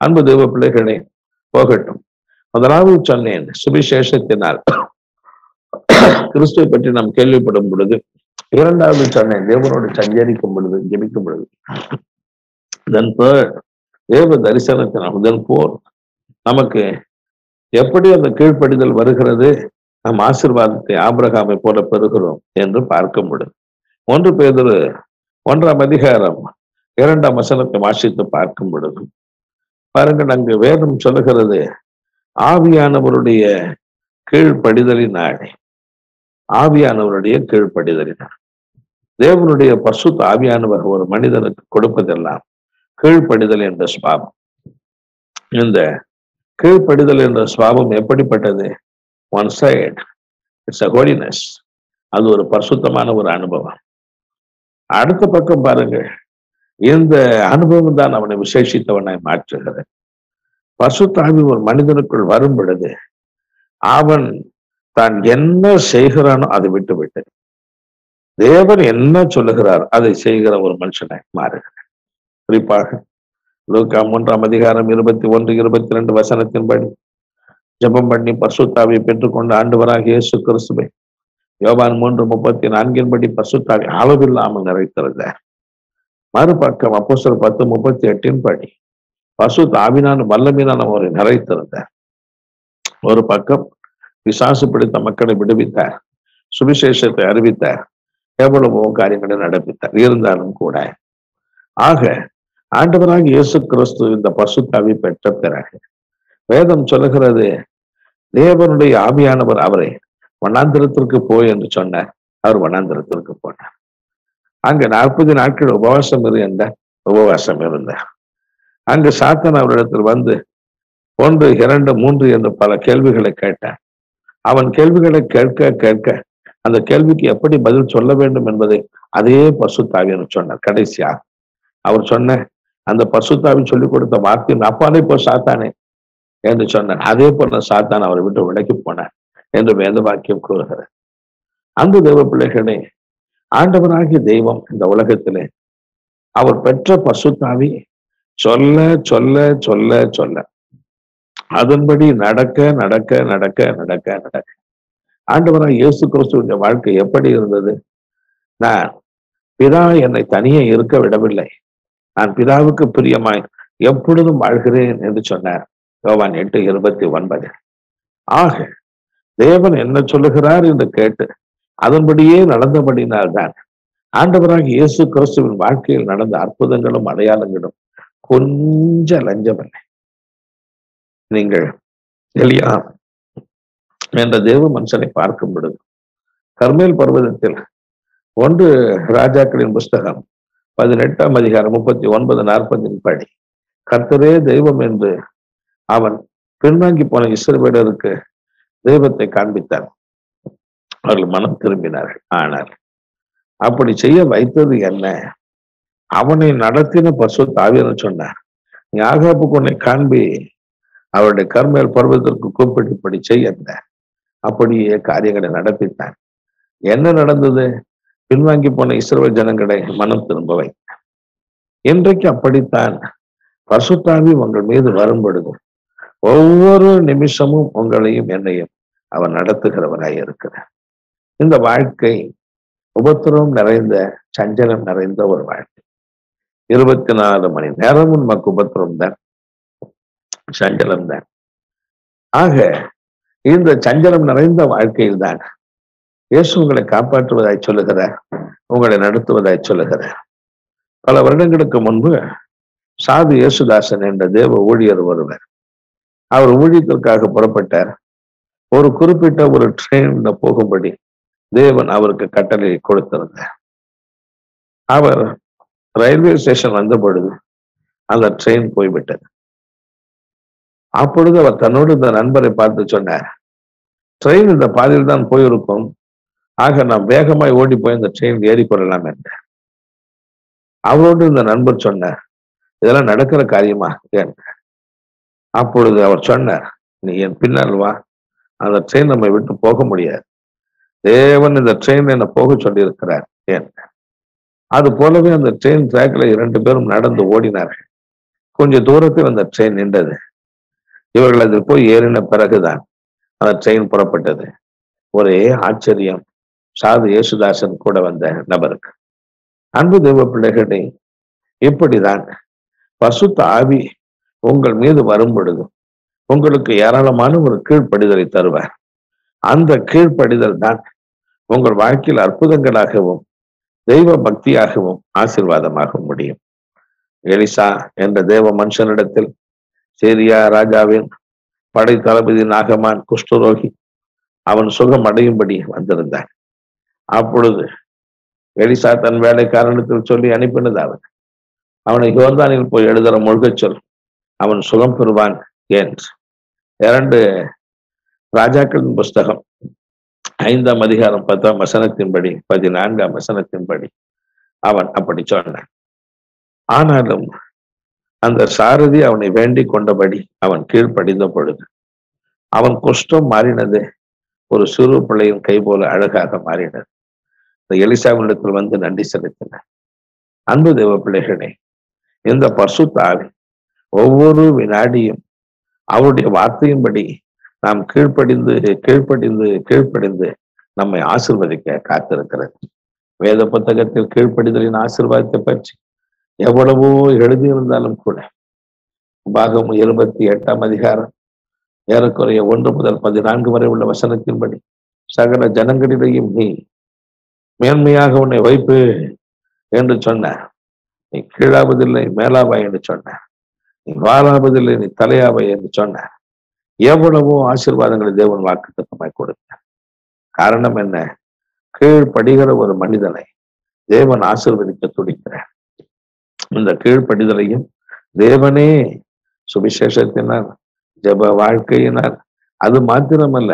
அன்பு தேவ பிள்ளைகளே, போகட்டும். முதலாவது சொன்னேன், சுவிசேஷத்தினால் கிறிஸ்துவை பற்றி நாம் கேள்விப்படும் பொழுது. இரண்டாவது சொன்னேன், தேவனோடு சஞ்சரிக்கும் பொழுது, ஜெபிக்கும் பொழுது. இதன் தேவ தரிசனத்தினால் முதல் போர் நமக்கு எப்படி அந்த கீழ்ப்படிதல் வருகிறது, நம் ஆசீர்வாதத்தை ஆபிரகாமை போல பெறுகிறோம் என்று பார்க்க முடியும். 1 பேதுரு 1:2 வாசித்து பார்க்கும் பொழுது பாருங்கள், அங்கு வேதம் சொல்லுகிறது, ஆவியானவருடைய கீழ்ப்படிதலினாலே, ஆவியானவருடைய கீழ்ப்படிதலினார். தேவனுடைய பரிசுத்த ஆவியானவர் ஒரு மனிதனுக்கு கொடுப்பதெல்லாம் கீழ்ப்படிதல் என்ற சுபாவம். இந்த கீழ்ப்படிதல் என்ற சுபாவம் எப்படிப்பட்டது? One side it's a holiness. அது ஒரு பரிசுத்தமான ஒரு அனுபவம். அடுத்த பக்கம் பாருங்கள், இந்த அனுபவம் தான் அவனை விசேஷித்தவனாய் மாற்றுகிறது. பரிசுத்த ஆவி ஒரு மனிதனுக்குள் வரும் பொழுது அவன் தான் என்ன செய்கிறானோ அதை விட்டு விட்டு தேவன் என்ன சொல்லுகிறார் அதை செய்கிற ஒரு மனுஷனாய் மாறுகிறார். குறிப்பாக லூக்கா 3:21-22 ஜெபம் பண்ணி பரிசுத்த ஆவியை பெற்றுக்கொண்டு ஆண்டவராகிய இயேசு கிறிஸ்துவை யோவான் 3:34 பரிசுத்த ஆவி அளவில்லாமல் நிறைத்திருந்தார். மறுபக்கம் அப்போஸ்தலர் 10:38 பரிசுத்த ஆவியான வல்லமையினால் அவரை நிறைத்திருந்தார். ஒரு பக்கம் பிசாசு பிடித்த மக்களை விடுவித்தார், சுவிசேஷத்தை அறிவித்தார், எவ்வளவோ காரியங்களை நடப்பித்தார். இருந்தாலும் கூட ஆக ஆண்டவராக இயேசு கிறிஸ்து இந்த பரிசுத்த ஆவி பெற்ற பிறகு வேதம் சொல்லுகிறது, தேவனுடைய ஆவியானவர் அவரை வனாந்திரத்திற்கு போய் என்று சொன்னார். அவர் வனாந்திரத்திற்கு போனார். அங்க 40 நாட்கள் உபவாசம் இருந்தார். அங்கு சாத்தான் அவரிடத்தில் வந்து 1, 2, 3 என்று பல கேள்விகளை கேட்டான். அவன் கேள்விகளை கேட்க கேட்க அந்த கேள்விக்கு எப்படி பதில் சொல்ல வேண்டும் என்பதை அதே பரிசுத்த ஆவியானவர் சொன்னார். கடைசியா அவர் சொன்ன அந்த பரிசுத்த ஆவி சொல்லிக் கொடுத்த வார்த்தையின் அப்பாலே போ சாத்தானே என்று சொன்னார். அதே போல சாத்தான் அவரை விட்டு விலக்கி போனார் என்று வேத வாக்கியம் கூறுகிறது. அந்த தேவ பிள்ளைகளே, ஆண்டவராகிய தெய்வம் இந்த உலகத்திலே அவர் பெற்ற பரிசுத்த ஆவி சொல்ல சொல்ல சொல்ல சொல்ல அதன்படி நடக்க நடக்க நடக்க நடக்க நடக்க ஆண்டவராக இயேசு கிறிஸ்துவின் வாழ்க்கை எப்படி இருந்தது? நான் பிதா என்னை தனியே இருக்க விடவில்லை, நான் பிதாவுக்கு பிரியமாய் எப்பொழுதும் வாழ்கிறேன் என்று சொன்னார் யோவான் 8:29. ஆக தேவன் என்ன சொல்லுகிறார் என்று கேட்டு அதன்படியே நடந்தபடினால்தான் ஆண்டவராக இயேசு கிறிஸ்துவின் வாழ்க்கையில் நடந்த அற்புதங்களும் அடையாளங்களும் கொஞ்சம் லஞ்சமில்லை. நீங்கள் எலியா என்ற தேவ மனுஷனை பார்க்கும் பொழுது கர்மேல் பர்வதத்தில் 1 ராஜாக்களின் புஸ்தகம் 18:39-40 கர்த்தரே தெய்வம் என்று அவன் பின்வாங்கி போன இஸ்ரவேலருக்கு தெய்வத்தை காண்பித்தார். அவர்கள் மனம் திரும்பினார்கள். ஆனால் அப்படி செய்ய வைத்தது என்ன? அவனை நடத்தின பரிசுத்த ஆவியானவர் சொன்னார், நீ ஆகாபுக்கு உன்னை காண்பி, அவருடைய கர்மேல் பர்வதத்திற்கு கூப்பிட்டு இப்படி செய்ய. அப்படியே காரியங்களை நடப்பித்தான். என்ன நடந்தது? பின்வாங்கி போன இஸ்ரவேல் ஜனங்களை மனம் திரும்ப வைத்தார். இன்றைக்கு அப்படித்தான் பரிசுத்த ஆவி உங்கள் மீது வரும் பொழுது ஒவ்வொரு நிமிஷமும் உங்களையும் என்னையும் அவர் நடத்துகிறவராய் இருக்கிறார். இந்த வாழ்க்கை உபத்திரவம் நிறைந்த, சஞ்சலம் நிறைந்த ஒரு வாழ்க்கை. 24 மணி நேரமும் நமக்கு உபத்திரவம் தான், சஞ்சலம் தான். ஆக இந்த சஞ்சலம் நிறைந்த வாழ்க்கையில் தான் இயேசு உங்களை காப்பாற்றுவதாய் சொல்லுகிறார், உங்களை நடத்துவதாய் சொல்லுகிறார். பல வருடங்களுக்கு முன்பு சாது இயேசுதாசன் என்ற தேவ ஊழியர் ஒருவர், அவர் ஊழியத்திற்காக புறப்பட்டார். ஒரு குறிப்பிட்ட ஒரு ட்ரெயின்ல போகும்படி தேவன் அவருக்கு கட்டளை கொடுத்திருந்தார். அவர் ரயில்வே ஸ்டேஷன் வந்த பொழுது அந்த ட்ரெயின் போய்விட்டது. அப்பொழுது அவர் தன்னோடு இந்த நண்பரை பார்த்து சொன்னார், ட்ரெயின் இந்த பாதையில் தான் போயிருக்கும், ஆக நாம் வேகமாய் ஓடி போய் இந்த ட்ரெயின் ஏறிக்கொள்ளலாம் என்றார். அவரோடு இந்த நண்பர் சொன்னார், இதெல்லாம் நடக்கிற காரியமா என்றார். அப்பொழுது அவர் சொன்னார், நீ என் பின்னால் வா, அந்த ட்ரெயின் நம்மை விட்டு போக முடியாது, தேவன் இந்த ட்ரெயின் என்ன போக சொல்லி இருக்கிறார் என்றார். அது போலவே அந்த ட்ரெயின் டிராக்ல 2 பேரும் நடந்து ஓடினார்கள். கொஞ்ச தூரத்தில் அந்த ட்ரெயின் நின்றது. இவர்கள் அதில் போய் ஏறின பிறகுதான் அந்த ட்ரெயின் புறப்பட்டது. ஒரே ஆச்சரியம் சாது இயேசுதாசன் கூட வந்த நபருக்கு. அன்பு தேவ பிள்ளைகளே, இப்படிதான் பரிசுத்த ஆவி உங்கள் மீது வரும் பொழுது உங்களுக்கு ஏராளமான ஒரு கீழ்ப்படிதலை தருவார். அந்த கீழ்ப்படிதல் தான் உங்கள் வாழ்க்கையில் அற்புதங்களாகவும் தெய்வ பக்தியாகவும் ஆசீர்வாதமாக முடியும். எலிசா என்ற தேவ மனுஷனிடத்தில் சீரியா ராஜாவின் படை தளபதி நாகமான் குஷ்டரோகி அவன் சுகம் அடையும்படி வந்திருந்தான். அப்பொழுது எலிசா தன் வேலைக்காரனுக்கு சொல்லி அனுப்பினது அவனை யோர்தானில் போய் எழுதுற முழுகச் சொல், அவன் சுகம் பெறுவான் என்று. 2 ராஜாக்களின் புஸ்தகம் 5ஆம் அதிகாரம் 10ஆம் வசனத்தின்படி 14ஆம் வசனத்தின்படி அவன் அப்படி சொன்னான். ஆனாலும் அந்த சாரதி அவனை வேண்டிக் கொண்டபடி அவன் கீழ்ப்படிந்த பொழுது அவன் குஷ்டம் மாறினது, ஒரு சிறு பிள்ளையின் கை போல அழகாக மாறினது. இந்த எலிசாவினிடத்தில் வந்து நன்றி செலுத்தினார். அன்பு தேவ பிள்ளைகளே, இந்த பரிசுத்த ஆவி ஒவ்வொரு வினாடியும் அவருடைய வார்த்தையின்படி நாம் கீழ்ப்படிந்து கீழ்ப்படிந்து கீழ்ப்படிந்து நம்மை ஆசீர்வதிக்க காத்திருக்கிறது. வேத புத்தகத்தில் கீழ்ப்படிதலின் ஆசீர்வாதத்தை பற்றி எவ்வளவோ எழுதியிருந்தாலும் கூட பாகம் 28ஆம் அதிகாரம் ஏறக்குறைய 1 முதல் 14 வரை உள்ள வசனத்தின்படி சகல ஜனங்களிடையும் நீ மேன்மையாக உன்னை வைப்பு என்று சொன்னார், நீ கீழாவதில்லை மேலாவாய் என்று சொன்னார், நீ வாராவதில்லை நீ தலையாவாய் என்று சொன்னார். எவ்வளவோ ஆசீர்வாதங்களை தேவன் வாக்குத்தத்தமாய் கொடுத்தார். காரணம் என்ன? கீழ்ப்படுகிற ஒரு மனிதனை தேவன் ஆசீர்வதிக்க துடிக்கிறார். இந்த கீழ்ப்படிதலையும் தேவனே சுவிசேஷத்தினால், ஜெப வாழ்க்கையினால், அது மாத்திரமல்ல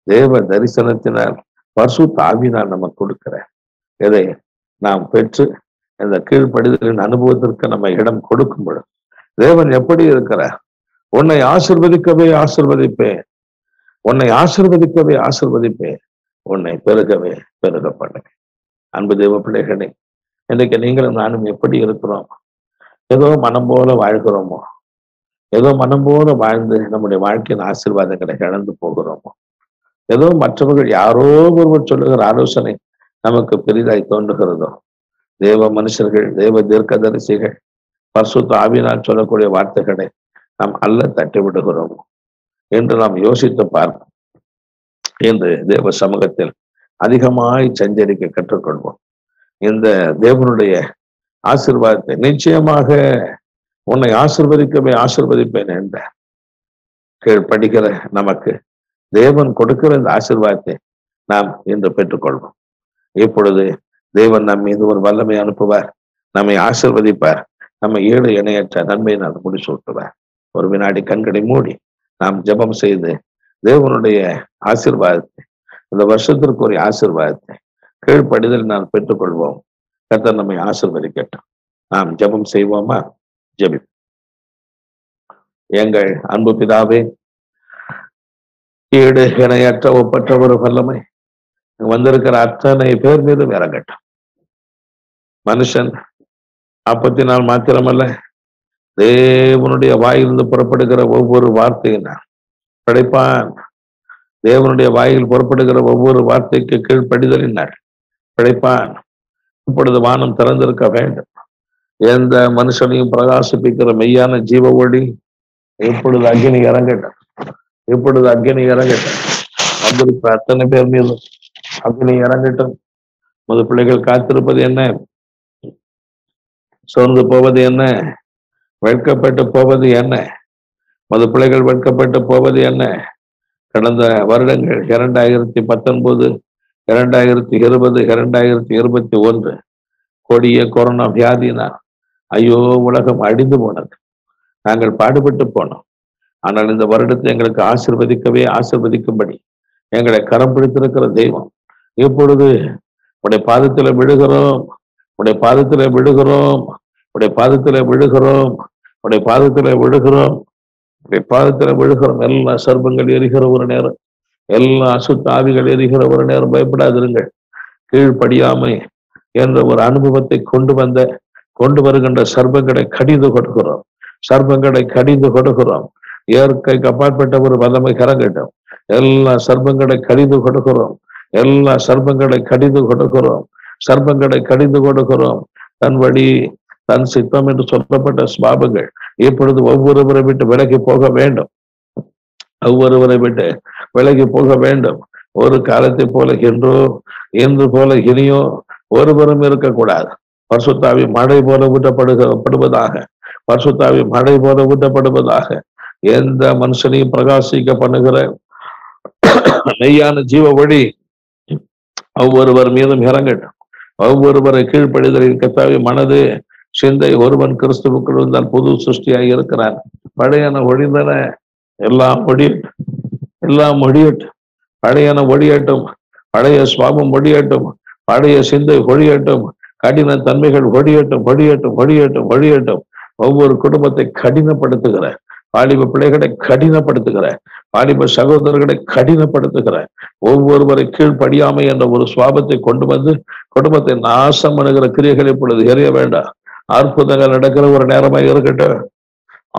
தேவ தரிசனத்தினால், பரிசுத்த ஆவியினால் நமக்கு கொடுக்கிறார். இதை நாம் பெற்று இந்த கீழ்ப்படிதலின் அனுபவத்திற்கு நம்ம இடம் கொடுக்கும் பொழுது தேவன் எப்படி இருக்கிறார்? உன்னை ஆசீர்வதிக்கவே ஆசீர்வதிப்பேன், உன்னை ஆசீர்வதிக்கவே ஆசீர்வதிப்பேன், உன்னை பெருகவே பெருக பண்ணுவேன். அன்பு தேவ பிள்ளைகளே, இன்றைக்கு நீங்களும் நானும் எப்படி இருக்கிறோம்? ஏதோ மனம் போல வாழ்கிறோமோ? ஏதோ மனம் போல வாழ்ந்து நம்முடைய வாழ்க்கையின் ஆசீர்வாதங்களை இழந்து போகிறோமோ? ஏதோ மற்றவர்கள் யாரோ ஒருவர் சொல்லுகிற ஆலோசனை நமக்கு பெரிதாய் தோன்றுகிறதோ? தேவ மனுஷர்கள், தேவ தீர்க்கதரிசிகள் பரிசுத்த ஆவியினால் சொல்லக்கூடிய வார்த்தைகளை நாம் அல்ல தட்டி விடுகிறோம் என்று நாம் யோசித்து பார்ப்போம். என்று தேவ சமூகத்தில் அதிகமாய் சஞ்சரிக்க கற்றுக்கொள்வோம். இந்த தேவனுடைய ஆசீர்வாதத்தை நிச்சயமாக உன்னை ஆசீர்வதிக்கவே ஆசீர்வதிப்பேன் என்ற கீழ்ப்படுகிற நமக்கு தேவன் கொடுக்கிற இந்த ஆசீர்வாதத்தை நாம் இன்று பெற்றுக்கொள்வோம். இப்பொழுது தேவன் நம் மீது ஒரு வல்லமை அனுப்புவார், நம்மை ஆசீர்வதிப்பார், நம்ம ஈடு இணையற்ற நன்மையை நாம் முடிசூட்டுவார். ஒரு வினாடி கண்களை மூடி நாம் ஜெபம் செய்து தேவனுடைய ஆசீர்வாதத்தை, இந்த வருஷத்திற்கு ஒரு ஆசீர்வாதத்தை கீழ்ப்படிதல் நாம் பெற்றுக்கொள்வோம். கர்த்தர் நம்மை ஆசீர்வதிக்கட்டும். நாம் ஜெபம் செய்வோமா? ஜெபி. எங்கள் அன்பு பிதாவே, ஈடு இணையற்ற ஒப்பற்ற ஒரு வல்லமை வந்திருக்கிற அத்தனை பேர் மீதும் இறங்கட்டும். மனுஷன் அப்பத்தினால் மாத்திரமல்ல, தேவனுடைய வாயிலிருந்து புறப்படுகிற ஒவ்வொரு வார்த்தையினால் படைப்பான். தேவனுடைய வாயில் புறப்படுகிற ஒவ்வொரு வார்த்தைக்கு கீழ்ப்படிதலினால் பிழைப்பான். இப்பொழுது வானம் திறந்திருக்க வேண்டும். எந்த மனுஷனையும் பிரகாசிப்பிக்கிற மெய்யான ஜீவ ஒளி இப்பொழுது அக்னி இறங்கட்டும். இப்பொழுது அக்னி இறங்கட்டும். வந்திருக்கிற அத்தனை பேர் மீதும் அக்னி இறங்கட்டும். மது பிள்ளைகள் காத்திருப்பது என்ன? சோர்ந்து போவது என்ன? வெட்கப்பட்டு போவது என்ன? மது பிள்ளைகள் வெட்கப்பட்டு போவது என்ன? கடந்த வருடங்கள் 2019, 2020, 2021 கொடிய கொரோனா வியாதினால் ஐயோ உலகம் அடிந்து போனது. நாங்கள் பாடுபட்டு போனோம். ஆனால் இந்த வருடத்தை எங்களுக்கு ஆசீர்வதிக்கும்படி எங்களை கரம் பிடித்திருக்கிற தெய்வம் இப்பொழுது உடைய பாதத்துல விழுகிறோம், உடைய பாதத்துல விழுகிறோம், உடைய பாதத்துல விழுகிறோம், உடைய பாதத்துல விழுகிறோம், உடைய பாதத்துல விழுகிறோம். எல்லா சர்ப்பங்கள் எரிகிற ஒரு நேரம், எல்லா அசுத்த ஆவிகள் எரிகிற ஒரு நேரம். பயப்படாதிருங்கள். கீழ்ப்படியாமை என்ற ஒரு அனுபவத்தை கொண்டு வருகின்ற சர்ப்பங்களை கடிந்து கொடுக்கிறோம். சர்ப்பங்களை கடிந்து கொடுக்கிறோம். இயற்கைக்கு அப்பாற்பட்ட ஒரு வல்லமை கரங்கட்டும். எல்லா சர்ப்பங்களை கடிந்து கொடுக்கிறோம். எல்லா சர்ப்பங்களை கடிந்து கொடுக்கிறோம். சர்ப்பங்களை கடிந்து கொடுக்கிறோம். தன் வழி தன் சித்தம் என்று சொல்லப்பட்ட ஸ்வாபங்கள் இப்பொழுது ஒவ்வொருவரை விட்டு விலகி போக வேண்டும். ஒவ்வொருவரை விட்டு விலகி போக வேண்டும். ஒரு காலத்தை போல இன்று போல இனியோ ஒருவரும் இருக்கக்கூடாது. பரிசுத்தாவி மழை போல ஊட்டப்படுவதாக. பரிசுத்தாவி மழை போல ஊட்டப்படுவதாக. எந்த மனுஷனையும் பிரகாசிக்க பண்ணுகிற மெய்யான ஜீவ ஒளி ஒவ்வொருவர் மீதும் இறங்கட்டும். ஒவ்வொருவரை கீழ்ப்படிதலில் கர்த்தாவே மனது சிந்தை ஒருவன் கிறிஸ்துவுக்குள் இருந்தால் புது சிருஷ்டியாகி இருக்கிறான். பழையன ஒழிந்தன, எல்லாம் ஒழியட்டும். பழையன ஒழியட்டும். பழைய சுவாபம் ஒழியட்டும். பழைய சிந்தை ஒழியட்டும். கடின தன்மைகள் ஒழியட்டும். ஒவ்வொரு குடும்பத்தை கடினப்படுத்துகிற வாலிப பிள்ளைகளை கடினப்படுத்துகிற வாலிப சகோதரர்களை கடினப்படுத்துகிற ஒவ்வொருவரை கீழ்ப்படியாமை என்ற ஒரு சுவாபத்தை கொண்டு வந்து குடும்பத்தை நாசம் பண்ணுகிற கிரியைகள் இப்பொழுது எறிய வேண்டாம். அற்புதங்கள் நடக்கிற ஒரு நேரமாக இருக்கட்டும்.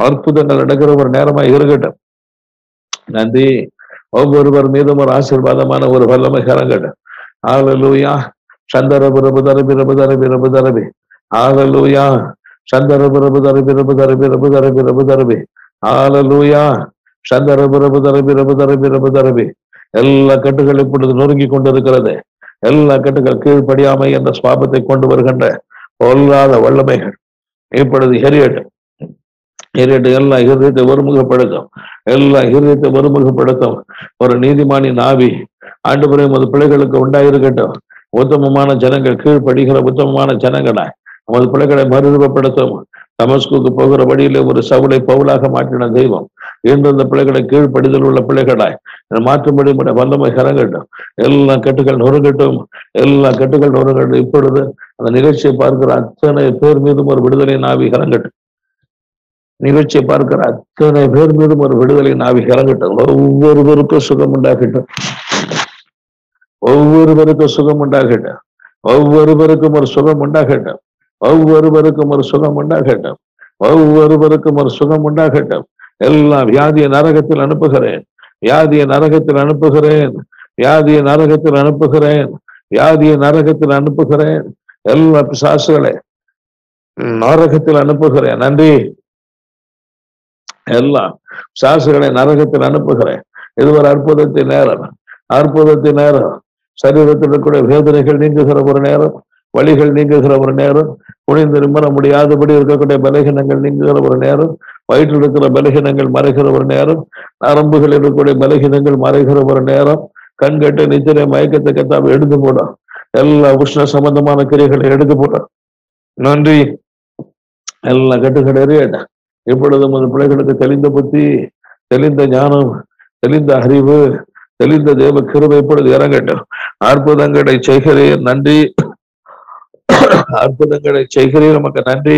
அற்புதங்கள் நடக்கிற ஒரு நேரமாக இருக்கட்டும். நன்றி. ஒவ்வொருவர் மீதும் ஒரு ஆசீர்வாதமான ஒரு வல்லமை கரங்கட்டும். ஹல்லேலூயா. சந்தரபுரபு தரபி ஹல்லேலூயா. சந்தரபுரபு தரபி ஹல்லேலூயா. சந்தரபுரபு தரபி. எல்லா கட்டுகள் இப்பொழுது நொறுங்கி கொண்டிருக்கிறது. எல்லா கட்டுகள் கீழ்ப்படியாமை என்ற சுவாபத்தை கொண்டு வருகின்ற பொல்லாத வல்லமைகள் இப்பொழுது எரியட்டும். எல்லா இருதயத்தை ஒருமுகப்படுத்தும். ஒரு நீதிமானின் ஆவி ஆண்டவரே உமது பிள்ளைகளுக்கு உண்டாயிருக்கட்டும். உத்தமமான ஜனங்கள் கீழ்ப்படுகிற உத்தமமான ஜனங்களாய் உமது பிள்ளைகளை மறுரூபப்படுத்தும். தமஸ்குக்கு போகிற வழியிலே ஒரு சவுலை பவுலாக மாற்றின தெய்வம் இன்று இந்த பிள்ளைகளை கீழ்ப்படிதல் உள்ள பிள்ளைகளாய் மாற்றும்படி வல்லமை கரங்கட்டும். எல்லா கட்டுகள் நொறுங்கட்டும். இப்பொழுது அந்த நிகழ்ச்சியை பார்க்கிற அத்தனை பேர் மீதும் ஒரு விடுதலை நாவி கரங்கட்டும். நிகழ்ச்சியை பார்க்கிற அத்தனை பேர் மீதும் ஒரு விடுதலை நாவி இறங்கட்டும். ஒவ்வொருவருக்கும் சுகம் உண்டாகட்டும். ஒவ்வொருவருக்கும் ஒரு சுகம் உண்டாகட்டும். எல்லாம் வியாதிய நரகத்தில் அனுப்புகிறேன். எல்லா பிசாசுகளை நரகத்தில் அனுப்புகிறேன். நன்றி. எல்லாம் சாசுகளை நரகத்தில் அனுப்புகிறேன். இது ஒரு அற்புதத்தின் நேரம். சரீரத்தில் கூட வேதனைகள் நீங்குகிற ஒரு நேரம், வலிகள் நீங்குகிற ஒரு நேரம், குனிந்து நிமிர முடியாதபடி இருக்கக்கூடிய பலகீனங்கள் நீங்குகிற ஒரு நேரம், வயிற்றில் இருக்கிற பலகீனங்கள் மறைகிற ஒரு நேரம், நரம்புகள் இருக்கக்கூடிய பலகீனங்கள் மறைகிற ஒரு நேரம், கண்கட்டு நித்திரை மயக்கத்தை கத்தாம எடுத்து போடும். எல்லா உஷ்ண சம்பந்தமான கிரைகளை எடுத்து போடும். நன்றி. எல்லா கட்டுகள் எறியட்டும். இப்பொழுது உமது பிள்ளைகளுக்கு தெளிந்த புத்தி, தெளிந்த ஞானம், தெளிந்த அறிவு, தெளிந்த தேவ கிருபை இப்பொழுது இறங்கட்டும். அற்புதங்களை செய்கிறேன். நன்றி. நமக்கு நன்றி.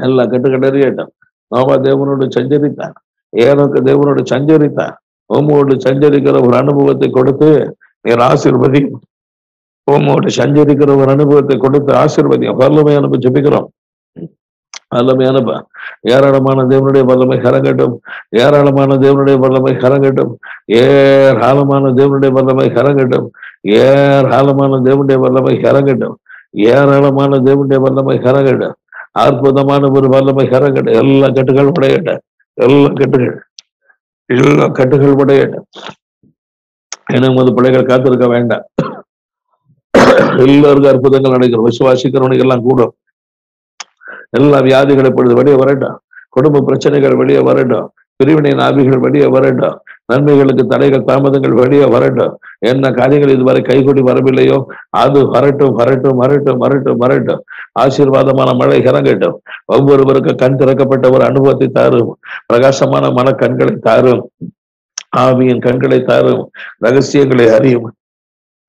எல்லா கட்டுகள் எறியட்டும். நோவா தேவனோடு சஞ்சரித்தான், ஏனோக்கு தேவனோடு சஞ்சரித்தான். உம்மோடு சஞ்சரிக்கிற ஒரு அனுபவத்தை கொடுத்து நீர் ஆசீர்வதியும். உம்மோடு சஞ்சரிக்கிற ஒரு அனுபவத்தை கொடுத்து ஆசீர்வதியும். வல்லமை அனுப்பி ஜெபிக்கிறோம். வல்லமையான ஏராளமான தேவனுடைய வல்லமை கரங்கட்டும். ஏராளமான தேவனுடைய வல்லமை கரங்கட்டும். ஏராளமான தேவனுடைய வல்லமை கரங்கட்டும். ஏராளமான தேவனுடைய வல்லமை கரங்கட்டும். ஏராளமான தேவனுடைய வல்லமை கரங்கட்டும். அற்புதமான ஒரு வல்லமை கரங்கட்டும். எல்லா கட்டுகள் உடையட்டும். எல்லா கட்டுகள் உடையட்டும். நமது பிள்ளைகள் காத்திருக்க வேண்டாம். எல்லாருக்கும் அற்புதங்கள் நடக்கிறோம். விசுவாசிக்கிறவனுக்கு எல்லாம் கூடும். எல்லா வியாதிகளை பொழுது வெளியே வரட்டும். குடும்ப பிரச்சனைகள் வெளியே வரட்டும். பிரிவினை ஆவிகள் வெளியே வரட்டும். நன்மைகளுக்கு தடைகள் தாமதங்கள் வெளியே வரட்டும். என்ன காரியங்கள் இதுவரை கைகூடி வரவில்லையோ அது வரட்டும் வரட்டும் வரட்டும் வரட்டும் வரட்டும். ஆசீர்வாதமான மழை இறங்கட்டும். ஒவ்வொருவருக்கும் கண் திறக்கப்பட்ட ஒரு அனுபவத்தை தாரும். பிரகாசமான மன கண்களை தாரும். ஆவியின் கண்களை தாரும். ரகசியங்களை அறியும்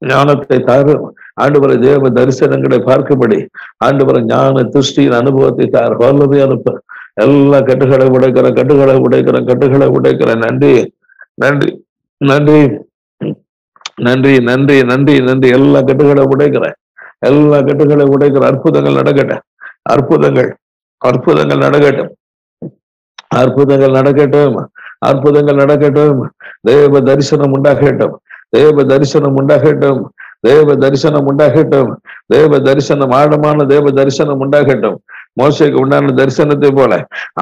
ஞானத்தை தாரும். ஆண்டவரை தேவ தரிசனங்களை பார்க்கும்படி ஆண்டவரை ஞான திருஷ்டியின் அனுபவத்தை தார். வல்லமை அனுப்ப. எல்லா கட்டுகளை உடைக்கிறேன். நன்றி நன்றி நன்றி நன்றி நன்றி நன்றி நன்றி. எல்லா கட்டுகளை உடைக்கிறேன். அற்புதங்கள் நடக்கட்டும். அற்புதங்கள் நடக்கட்டும். தேவ தரிசனம் உண்டாகட்டும். ஆழமான தேவ தரிசனம் உண்டாகட்டும். மோசேக்கு உண்டான தரிசனத்தை போல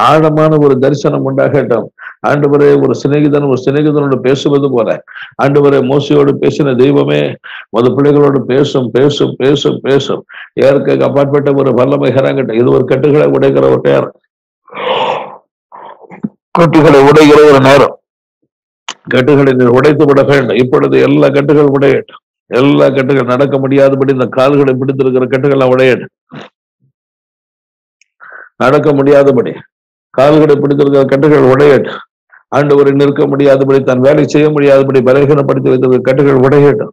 ஆழமான ஒரு தரிசனம் உண்டாகட்டும். ஆண்டவரே, ஒரு சிநேகிதனோடு பேசுவது போல ஆண்டவரே மோசையோடு பேசின தெய்வமே மது பிள்ளைகளோடு பேசும். ஏற்க அப்பாற்பட்ட ஒரு வல்லமை இறங்கட்டும். இது ஒரு கட்டுகளை உடைக்கிற ஒரு நேரம். கட்டுகளை உடைத்து விட வேண்டும். இப்பொழுது எல்லா கட்டுகள் உடையட்டும். எல்லா கட்டுகள் நடக்க முடியாதபடி இந்த கால்களை பிடித்திருக்கிற கட்டுகள் உடையட்டும். நடக்க முடியாதபடி கால்களை பிடித்திருக்கிற கட்டுகள் உடையட்டும். ஆண்டவரை நிற்க முடியாதபடி, தன் வேலை செய்ய முடியாதபடி பலகீனப்படுத்தி வைத்திருக்கிற கட்டுகள் உடையட்டும்.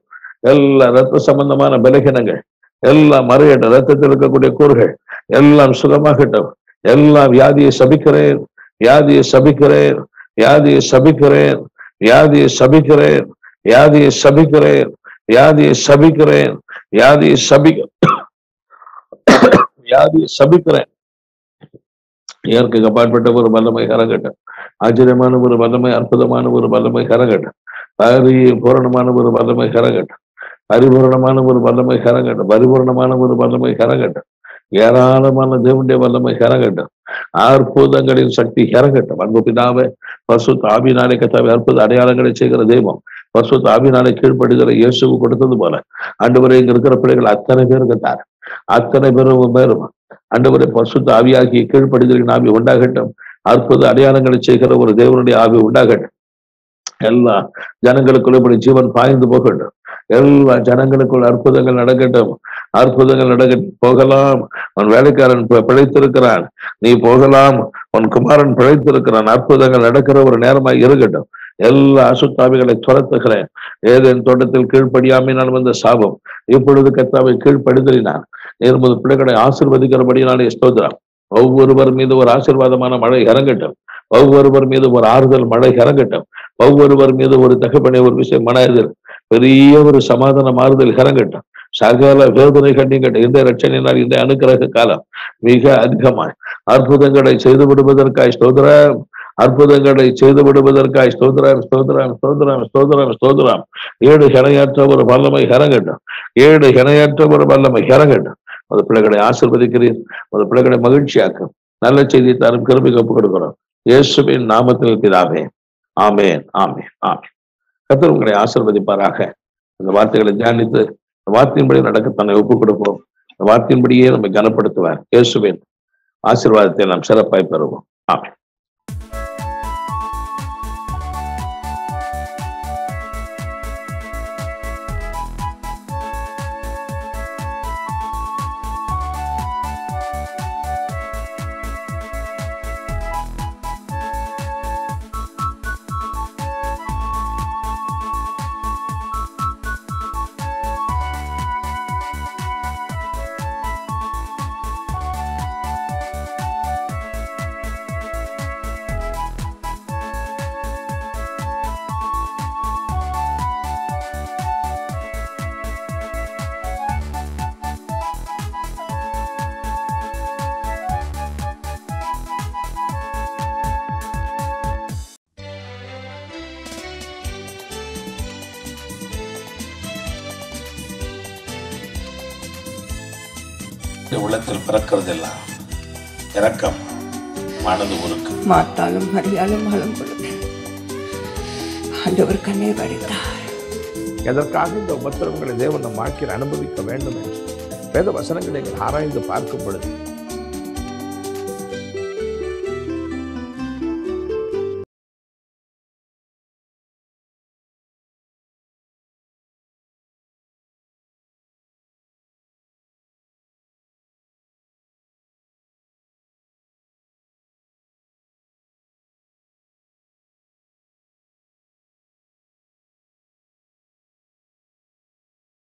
எல்லா ரத்த சம்பந்தமான பலகீனங்கள் எல்லாம் மறையட்டும். ரத்தத்தில் இருக்கக்கூடிய கூறுகள் எல்லாம் சுகமாகட்டும். எல்லா வியாதியை சபிக்கிறேன். இயற்கைக்கு அப்பாற்பட்ட ஒரு வல்லமை கரங்கட்டும். ஆச்சரியமான ஒரு வல்லமை, அற்புதமான ஒரு வல்லமை கரங்கட்டும். பூரணமான ஒரு வல்லமை கரங்கட்டும். பரிபூரணமான ஒரு வல்லமை கரங்கட்டும். ஏராளமான தேவனுடைய வல்லமை கரங்கட்டும். அற்புதங்களின் சக்தி கரங்கட்டும். அன்பு பிதாவே, பரிசுத்த ஆவியினாலே கர்த்தாவே அற்புத அடையாளங்களை செய்கிற தெய்வம், பரிசுத்த ஆவியினாலே கீழ்ப்படுகிற இயேசுவு கொடுத்தது போல ஆண்டவரே, இங்க இருக்கிற பிள்ளைகள் அத்தனை பேருக்கு தார். அத்தனை பேரும் ஆண்டவரை பரிசுத்த ஆவியாகி கீழ்ப்படுகிற ஆவி உண்டாகட்டும். அற்புத அடையாளங்களை செய்கிற ஒரு தேவனுடைய ஆவி உண்டாகட்டும். எல்லா ஜனங்களுக்குள்ள இப்படி ஜீவன் பாய்ந்து போகட்டும். எல்லா ஜனங்களுக்குள் அற்புதங்கள் நடக்கட்டும். போகலாம், உன் வேலைக்காரன் பிழைத்திருக்கிறான், நீ போகலாம், உன் குமாரன் பிழைத்திருக்கிறான். அற்புதங்கள் நடக்கிற ஒரு நேரமாய் இருக்கட்டும். எல்லா அசுத்தாவிகளை துரத்துகிறேன். ஏதேன் தோட்டத்தில் கீழ்ப்படியாமையினால் வந்த சாபம் இப்பொழுது கர்த்தாவை கீழ்ப்படுதலினான். நீர்மது பிள்ளைகளை ஆசீர்வதிக்கிறபடினாலே ஸ்தோத்திரம். ஒவ்வொருவர் மீது ஒரு ஆசீர்வாதமான மழை இறங்கட்டும். ஒவ்வொருவர் மீது ஒரு ஆறுதல் மழை இறங்கட்டும். ஒவ்வொருவர் மீது ஒரு தகப்பனை ஒரு விஷயம் மனதில் பெரிய ஒரு சமாதான மாறுதல் இறங்கட்டும். சகல வேதனை கண்டிங்கட்டும். இந்த ரட்சணையினால் இந்த அனுக்கிரக காலம் மிக அதிகமாய் அற்புதங்களை செய்து விடுவதற்காய் ஸ்தோத்திரம். ஸ்தோத்திரம். ஏழு இணையற்ற ஒரு வல்லமை இறங்கட்டும். அது பிள்ளைகளை ஆசீர்வதிக்கிறேன். அது பிள்ளைகளை மகிழ்ச்சியாக்கும். நல்ல செய்தி தரும் கிருபைக்கு ஒப்புக் கொடுக்கிறோம். இயேசுவின் நாமத்தில் பிதாவே, ஆமென், ஆமென், ஆமென். கர்த்தர் உங்களை ஆசீர்வதிப்பாராக. இந்த வார்த்தைகளை தியானித்து வார்த்தையின்படி நடக்க தன்னை ஒப்புக் கொடுப்போம். இந்த வார்த்தையின்படியே நம்மை கனப்படுத்துவார். இயேசுவின் ஆசீர்வாதத்தை நாம் சிறப்பாய் பெறுவோம். ஆமென். உள்ளத்தில் பிறக்கிறதெல்லாம் இரக்கம், மனது உருக்கு. மாத்தாலும் மரியாலும் மலம் பொழுது ஆண்டவர் கண்ணீர் வடித்தார். எதற்காக இந்த உபத்திரவங்களை தேவன் நம் வாழ்க்கையில் அனுபவிக்க வேண்டும் என்று வேத வசனங்களை நீங்கள் ஆராய்ந்து பார்க்கும் பொழுது